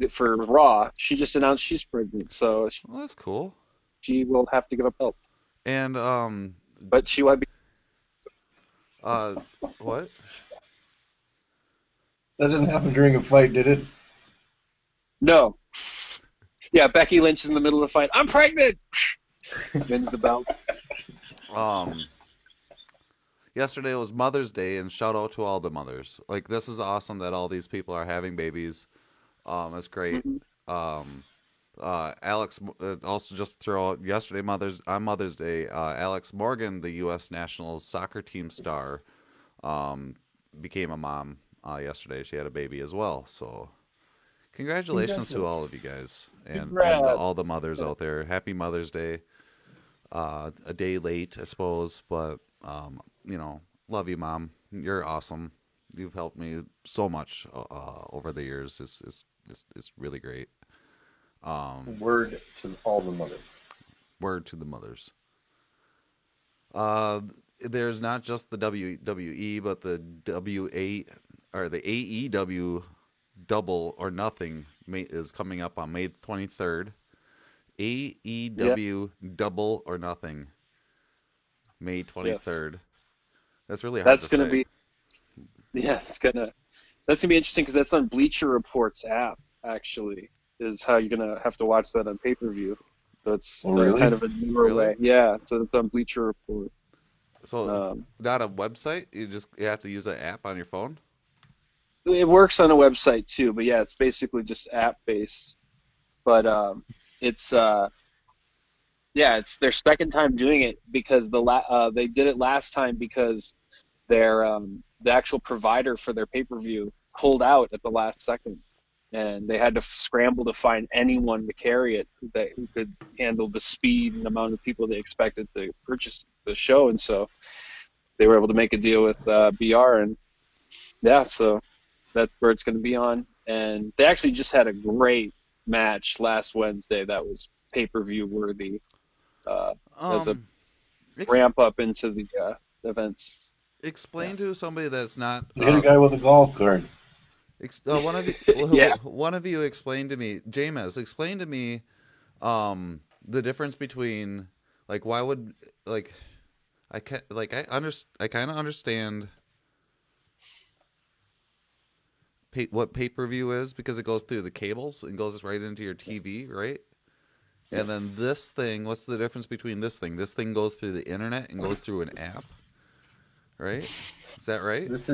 for Raw. She just announced she's pregnant, so Well, that's cool. she will have to give up belt. And But she will be. what? That didn't happen during a fight, did it? No. Yeah, Becky Lynch is in the middle of the fight. I'm pregnant! Wins the belt. Yesterday was Mother's Day, and shout out to all the mothers. Like, this is awesome that all these people are having babies. It's great. Alex, also just throw out yesterday on Mother's Day, Alex Morgan, the U.S. national soccer team star, became a mom yesterday. She had a baby as well. So, congratulations to all of you guys and Congrats. all the mothers out there. Happy Mother's Day. A day late, I suppose, but love you, Mom. You're awesome. You've helped me so much over the years. It's really great. Word to all the mothers. Word to the mothers. There's not just the WWE, but the WA or the AEW Double or Nothing is coming up on May 23rd. AEW Double or Nothing, May 23rd. Yes. That's really hard That's to going to say. be. Yeah, that's gonna be interesting because that's on Bleacher Report's app. Actually, is how you're gonna have to watch that on pay-per-view. So it's really? kind of a newer Really? way. Yeah, so it's on Bleacher Report. So not a website. You have to use an app on your phone. It works on a website too, but yeah, it's basically just app-based. But it's it's their second time doing it because they did it last time because their the actual provider for their pay-per-view pulled out at the last second, and they had to scramble to find anyone to carry it who could handle the speed and amount of people they expected to purchase the show, and so they were able to make a deal with BR, and yeah, so that's where it's going to be on. And they actually just had a great match last Wednesday that was pay-per-view worthy as a ramp up into the events. Explain to somebody that's not. Hit a guy with a golf cart. One of you, Yeah. one of you explained to me, Jameis, explain to me, the difference between why would I kind of understand what pay-per-view is because it goes through the cables and goes right into your TV, right? And then this thing, what's the difference between this thing? This thing goes through the internet and goes through an app, right? Is that right? This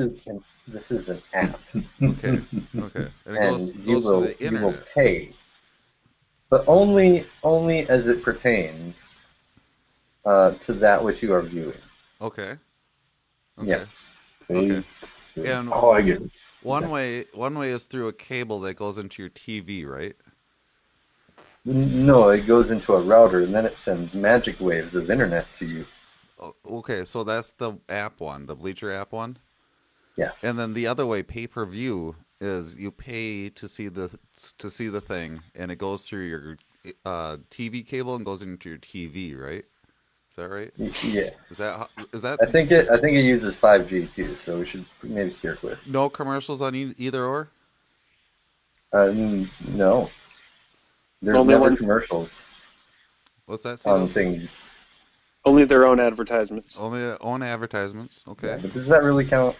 is an app, Okay. And it goes you through will the internet. pay, but only as it pertains to that which you are viewing. Okay. Yes. Okay. And Oh, I get it. one way is through a cable that goes into your TV, right? No, it goes into a router and then it sends magic waves of internet to you. Okay, so that's the app one, the Bleacher app one. Yeah. And then the other way, pay-per-view, is you pay to see the thing, and it goes through your TV cable and goes into your TV, right? Is that right? Yeah. Is that I think it uses 5G too, so we should maybe steer clear. no commercials on either or? No. There's Only never one- commercials What's that? on Cenos? things. Only their own advertisements. Only own advertisements. Okay. Yeah, but does that really count?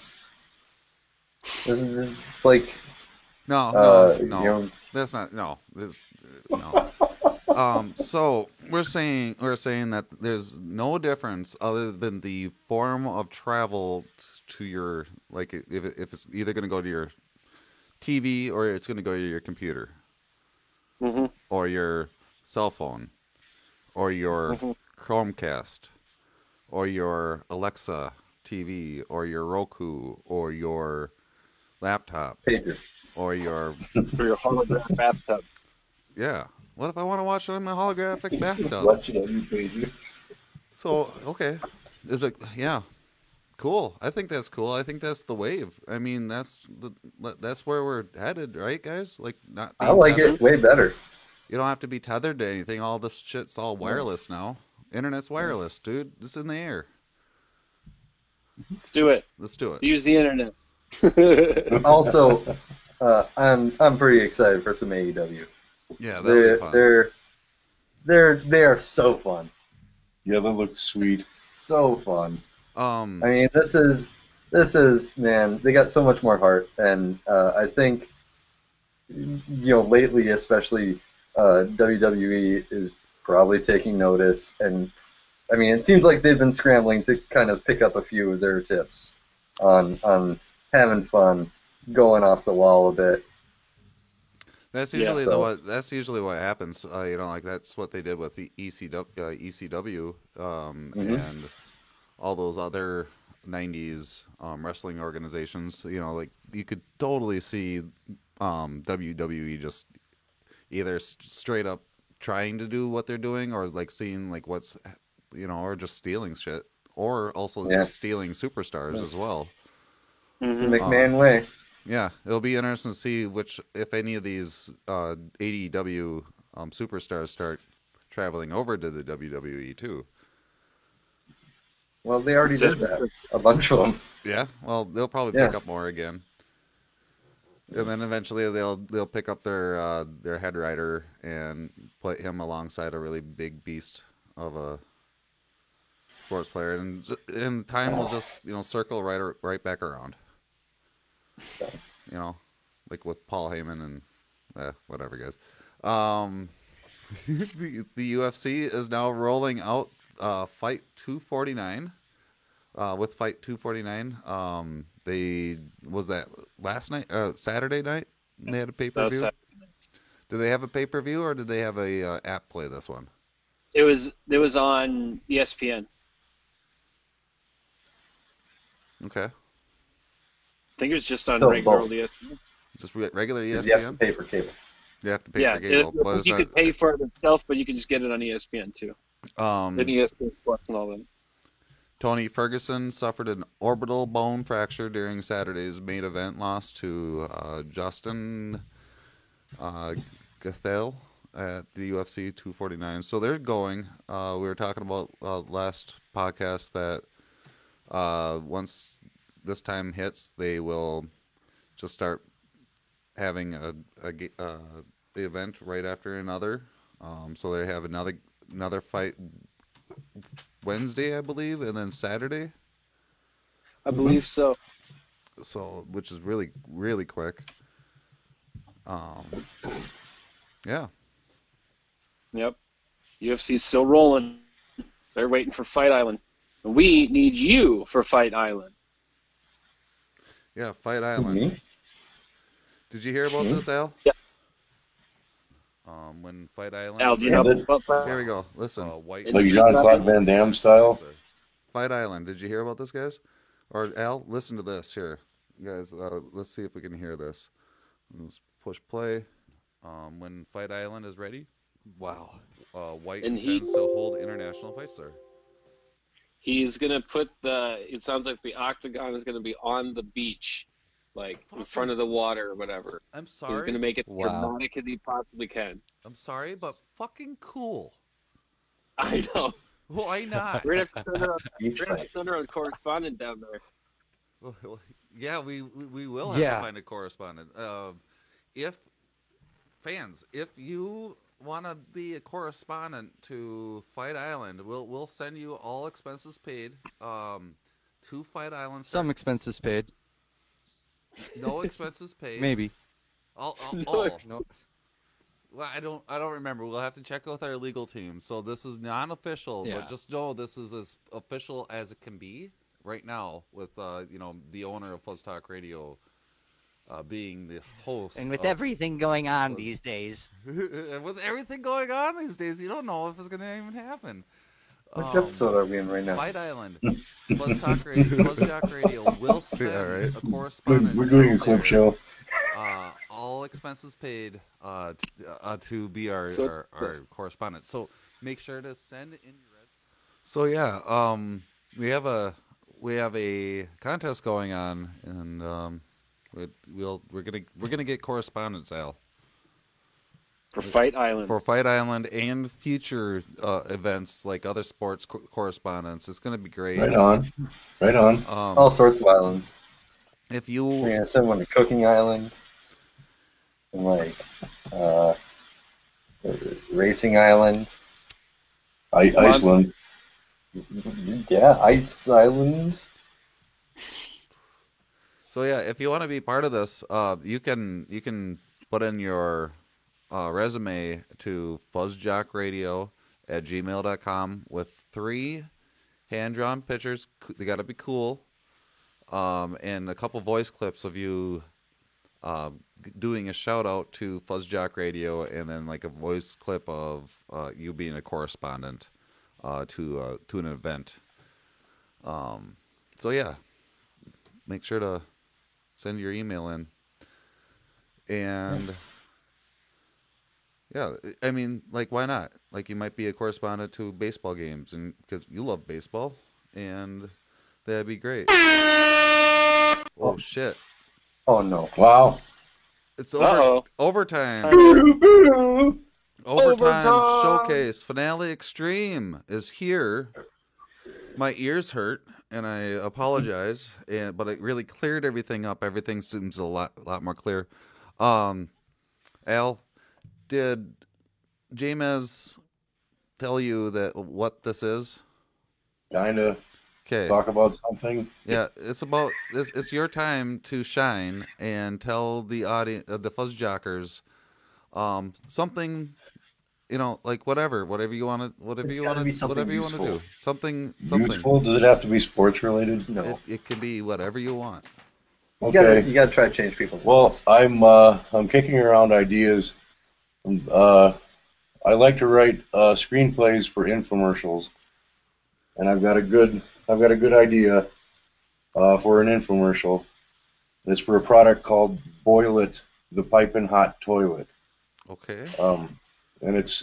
This is like No. you know, That's not no. No. So we're saying that there's no difference other than the form of travel to your if it's either going to go to your TV or it's going to go to your computer Mm-hmm. or your cell phone or your Chromecast or your Alexa TV or your Roku or your laptop Pager. or your For your holographic bathtub. yeah. What if I want to watch it in my holographic bathtub? Watch it on your pager. So okay, is it yeah? Cool. I think that's cool. I think that's the wave. I mean, that's where we're headed, right, guys? Like not. I being like tethered. it way better. You don't have to be tethered to anything. All this shit's all wireless now. Internet's wireless, dude. It's in the air. Let's do it. Let's do it. Use the internet. Also, I'm pretty excited for some AEW. Yeah, that'll be fun. They are so fun. Yeah, that looks sweet. So fun. I Um, mean, this is man. They got so much more heart, and I think lately, especially WWE is probably taking notice, and I mean, it seems like they've been scrambling to kind of pick up a few of their tips on having fun, going off the wall a bit. that's Yeah, usually so- that's usually what happens. Like that's what they did with the ECW, Mhm. and all those other '90s wrestling organizations. Like you could totally see WWE just either straight up trying to do what they're doing, or like seeing like what's or just stealing shit, or also Yeah. just stealing superstars as well. The Mhm. McMahon way. Yeah, it'll be interesting to see if any of these AEW superstars start traveling over to the WWE too. Well, they already did that. A bunch of them. Yeah, well, they'll probably pick up more again, and then eventually they'll pick up their head writer and put him alongside a really big beast of a sports player, and time will just circle right back around. Like with Paul Heyman and whatever, guys. The UFC is now rolling out Fight 249. With Fight 249, was that last night, Saturday night? They had a pay That per was view. sad. Did they have a pay per view or did they have a app play this one? It was on ESPN. Okay, I think it was just on So regular both. ESPN. just regular You have to ESPN. pay for cable. You have to pay Yeah, for cable. But you could pay for it yourself, but you can just get it on ESPN too. And ESPN Plus and all that. Tony Ferguson suffered an orbital bone fracture during Saturday's main event loss to Justin Gaethje at the UFC 249. So they're going. We were talking about last podcast that once this time hits, they will just start having a event right after another. So they have another fight Wednesday, I believe, and then Saturday. I believe so. So, which is really, really quick. Yeah. Yep. UFC's still rolling. They're waiting for Fight Island. And we need you for Fight Island. Yeah, Fight Island. Me? Did you hear about this, Al? Yeah. When Fight Island. Al, do you Yeah, know but- about that? Here we go. Listen. And Like you- Jean-Claude Van Damme style. Fight Island. Did you hear about this, guys? Or Al, listen to this here, guys. Let's see if we can hear this. Let's push play. When Fight Island is ready. Wow. White And he- intends to hold international fights there. He's going to put it sounds like the octagon is going to be on the beach, like in front of the water or whatever. I'm He's sorry. going to make it Wow. dramatic as he possibly can. I'm sorry, but fucking cool. I know. Why not? We're going to have to Beach send fight. our own correspondent down there. Yeah, we will have Yeah. to find a correspondent. If you want to be a correspondent to Fight Island, we'll send you all expenses paid. To Fight Island. Some starts- expenses paid. No expenses paid. Maybe. All. No. Well, I don't remember. We'll have to check with our legal team. So this is non-official, Yeah. but just know this is as official as it can be right now. With the owner of Fuzz Talk Radio being the host, And with of- everything going on these days, and with everything going on these days, you don't know if it's going to even happen. Which episode are we in right now? Fight Island. Buzzjock Radio will send right. a correspondent. We're doing a down clip there, show. all expenses paid to be our correspondent. So make sure to send in your. So yeah, we have a contest going on, and we're gonna get correspondents, Al. For Fight Island. For Fight Island and future events like other sports correspondents. It's going to be great. Right on. Right on. All sorts of islands. If you... We're going to send one to Cooking Island. And like, Racing Island. Iceland. Yeah, Ice Island. So yeah, if you want to be part of this, you can put in your resume to fuzzjockradio@gmail.com with 3 hand-drawn pictures. They got to be cool, and a couple voice clips of you doing a shout out to Fuzzjock Radio, and then like a voice clip of you being a correspondent to an event. So yeah, make sure to send your email in, and. Yeah, I mean, like, why not? Like, you might be a correspondent to baseball games, and because you love baseball, and that'd be great. Oh shit! Oh no! Wow. It's Uh-oh. overtime. Overtime. Overtime showcase finale extreme is here. My ears hurt, and I apologize. But it really cleared everything up. Everything seems a lot more clear. Al. Did James tell you that what this is? Kinda. Okay. Talk about something. Yeah, it's your time to shine and tell the audience, the Fuzzjockers, something, like whatever you want to do. Something. Useful? Does it have to be sports related? No. It can be whatever you want. Okay. You gotta try to change people's Well, lives. I'm kicking around ideas. I like to write screenplays for infomercials, and I've got a good idea for an infomercial. It's for a product called Boil It, the Piping Hot Toilet. Okay. And it's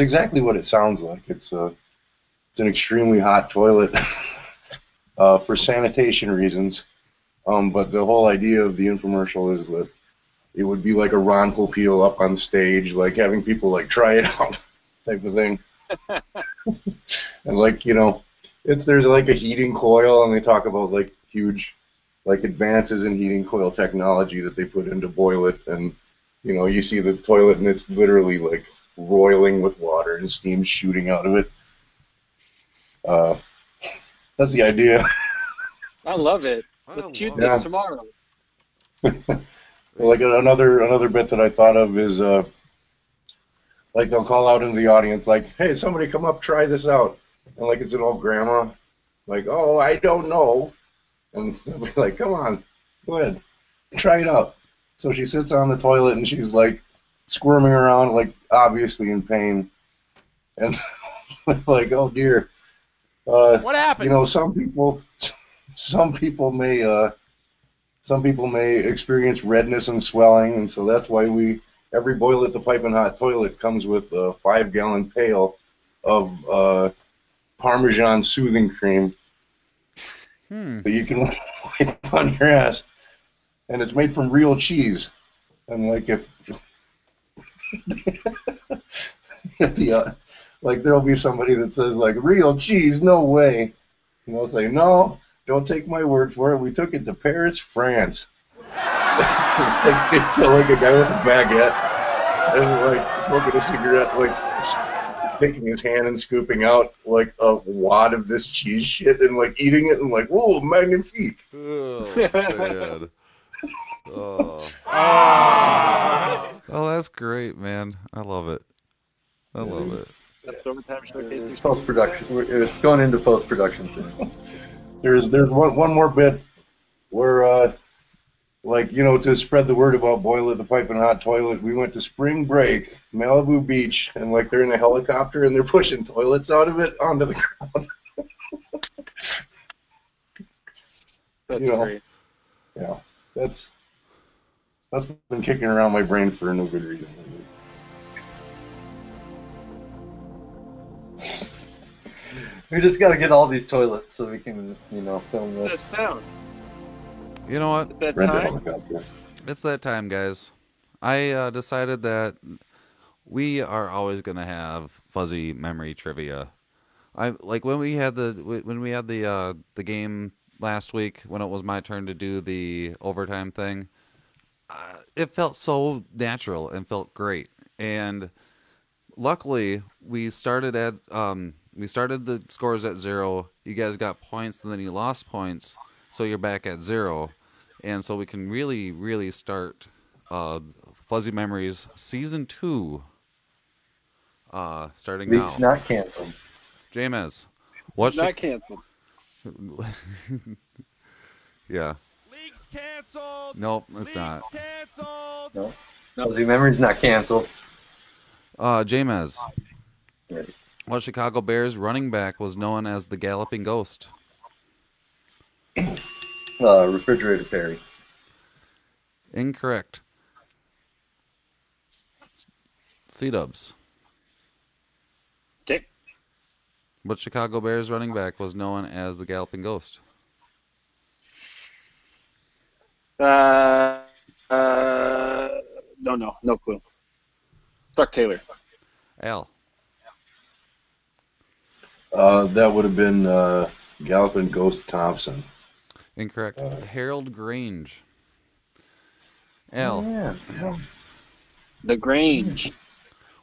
exactly what it sounds like. It's an extremely hot toilet for sanitation reasons. But the whole idea of the infomercial is that it would be like a Ron Popeil up on stage, like having people like try it out type of thing. And like, there's like a heating coil, and they talk about like huge like advances in heating coil technology that they put into Boil It, and you see the toilet and it's literally like roiling with water and steam shooting out of it. That's the idea. I love it. Let's shoot Yeah. this tomorrow. Like another bit that I thought of is like they'll call out into the audience like, hey, somebody come up, try this out. And like it's an old grandma, like, oh, I don't know. And they'll be like, come on, go ahead, try it out. So she sits on the toilet and she's like squirming around, like obviously in pain. And like, oh dear. What happened? Some people may experience redness and swelling, and so that's why every Boil It the Piping Hot Toilet comes with a 5-gallon pail of Parmesan soothing cream that you can wipe on your ass, and it's made from real cheese. And like if like there'll be somebody that says like real cheese, no way, and they'll say no. Don't take my word for it. We took it to Paris, France. like a guy with a baguette and like smoking a cigarette, like taking his hand and scooping out like a wad of this cheese shit and like eating it and like, whoa, magnifique. Oh, man. Oh, that's great, man. I love it. I love it. That's Overtime Showcase. Post-production. It's going into post-production soon. There's one more bit where like, to spread the word about Boiler the Piping Hot Toilet, we went to spring break, Malibu Beach, and like they're in a helicopter and they're pushing toilets out of it onto the ground. That's great. Yeah, that's been kicking around my brain for no good reason. We just got to get all these toilets so we can, film this. That's down. You know what? At that Rent a time, helicopter. It's that time, guys. I decided that we are always gonna have fuzzy memory trivia. I like when we had the game last week when it was my turn to do the overtime thing. It felt so natural and felt great. And luckily, we started the scores at 0. You guys got points, and then you lost points, so you're back at 0. And so we can really, really start Fuzzy Memories Season 2 starting now. League's not canceled. James, not canceled. Yeah. League's canceled. Nope, it's not. Canceled. No. Fuzzy Memory's not canceled. James, Ready. what Chicago Bears running back was known as the Galloping Ghost? Refrigerator Perry. Incorrect. C-dubs. Okay. What Chicago Bears running back was known as the Galloping Ghost? No clue. Chuck Taylor. Al. That would have been Galloping Ghost Thompson. Incorrect. Harold Grange. Al. Yeah. The Grange.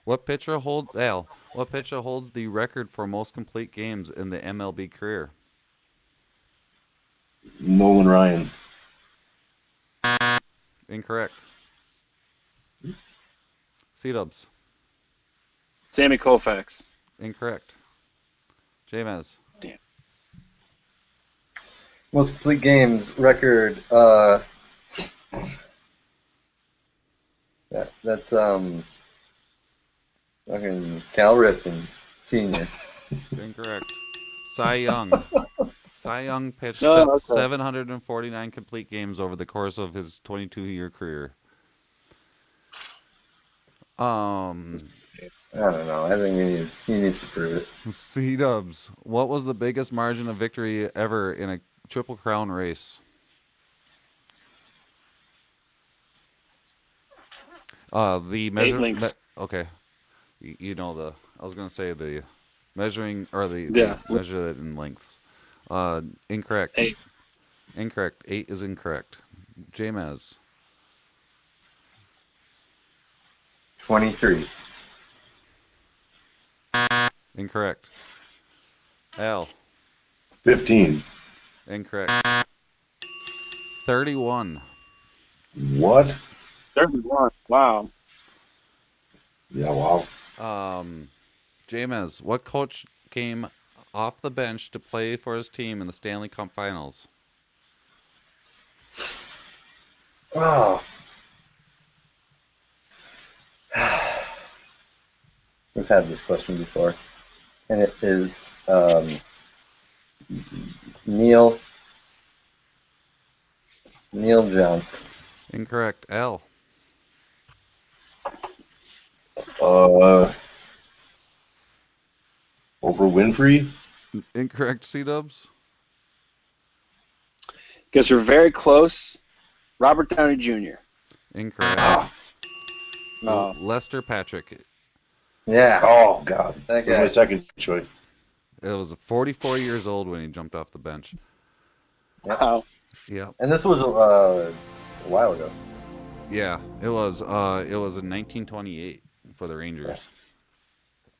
What pitcher holds the record for most complete games in the MLB career? Nolan Ryan. Incorrect. C-dubs. Sammy Koufax. Incorrect. James. Damn. Most complete games record. That's fucking Cal Ripken Senior. Incorrect. Cy Young. Cy Young pitched No, okay. 749 complete games over the course of his 22-year career. I don't know. I think he needs to prove it. C-dubs. What was the biggest margin of victory ever in a Triple Crown race? The measure. 8 links. Okay, you know the. I was gonna say the measuring or the Yeah. measure that in lengths. Incorrect. 8. Incorrect. 8 is incorrect. James. 23. Incorrect. Al. 15. Incorrect. 31. What? 31. Wow. Yeah, wow. James, what coach came off the bench to play for his team in the Stanley Cup Finals? Oh. We've had this question before, and it is Neil Johnson. Incorrect. Al. Oprah Winfrey? Incorrect. C-dubs. Guess we're very close. Robert Downey Jr. Incorrect. Oh. Lester Patrick. Yeah. Oh, God. That That's my guy. second choice. It was 44 years old when he jumped off the bench. Wow. Yeah. And this was a while ago. Yeah. It was in 1928 for the Rangers.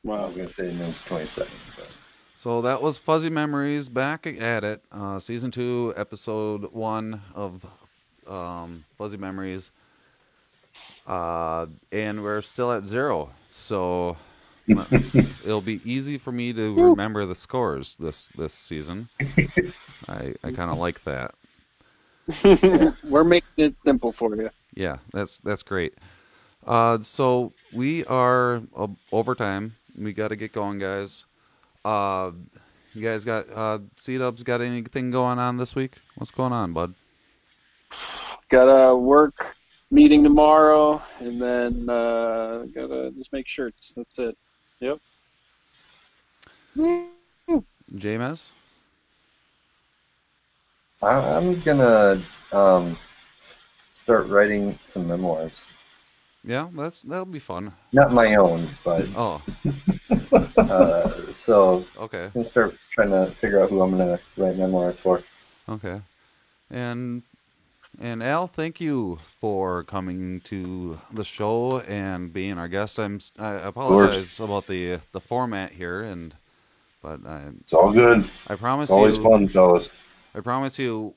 I Wow. was going to say no 27. But. So that was Fuzzy Memories, back at it. Season 2, Episode 1 of Fuzzy Memories. And we're still at 0. So it'll be easy for me to remember the scores this season. I kind of like that. We're making it simple for you. Yeah, that's great. So we are overtime. We got to get going, guys. You guys got C-Dubs got anything going on this week? What's going on, bud? Got a work meeting tomorrow, and then gotta just make shirts. That's it. Yep. James? I'm gonna start writing some memoirs. Yeah, that'll be fun. Not my own, but Oh, so okay, I'm gonna start trying to figure out who I'm gonna write memoirs for. okay. And Al, thank you for coming to the show and being our guest. I apologize about the format here, but It's all good. I promise It's always you, fun, fellas. I promise you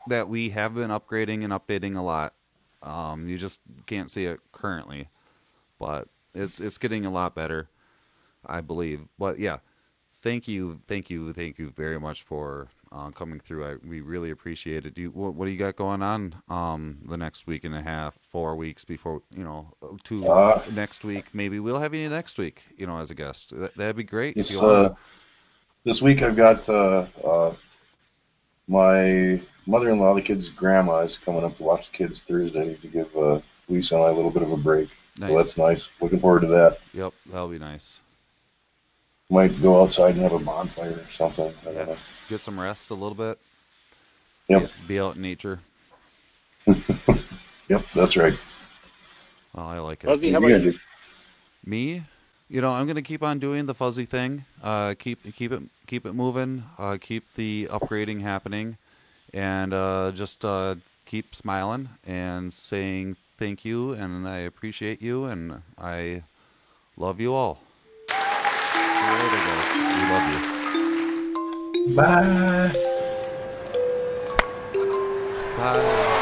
that we have been upgrading and updating a lot. You just can't see it currently, but it's getting a lot better, I believe. But yeah, thank you very much for coming through. We really appreciate it. What do you got going on the next week and a half, 4 weeks before next week? Maybe we'll have you next week, as a guest. That'd be great. If you want. This week I've got my mother-in-law, the kids' grandma, is coming up to watch the kids Thursday to give Lisa and I a little bit of a break. Nice. So that's nice. Looking forward to that. Yep, that'll be nice. Might go outside and have a bonfire or something. I don't know. Get some rest a little bit. Yep. Be out in nature. Yep, that's right. Well, I like it. Fuzzy, how about you? Me? I'm gonna keep on doing the fuzzy thing. Keep it moving. Keep the upgrading happening, and just keep smiling and saying thank you, and I appreciate you, and I love you all. See you later, guys. We love you. Bye. Bye.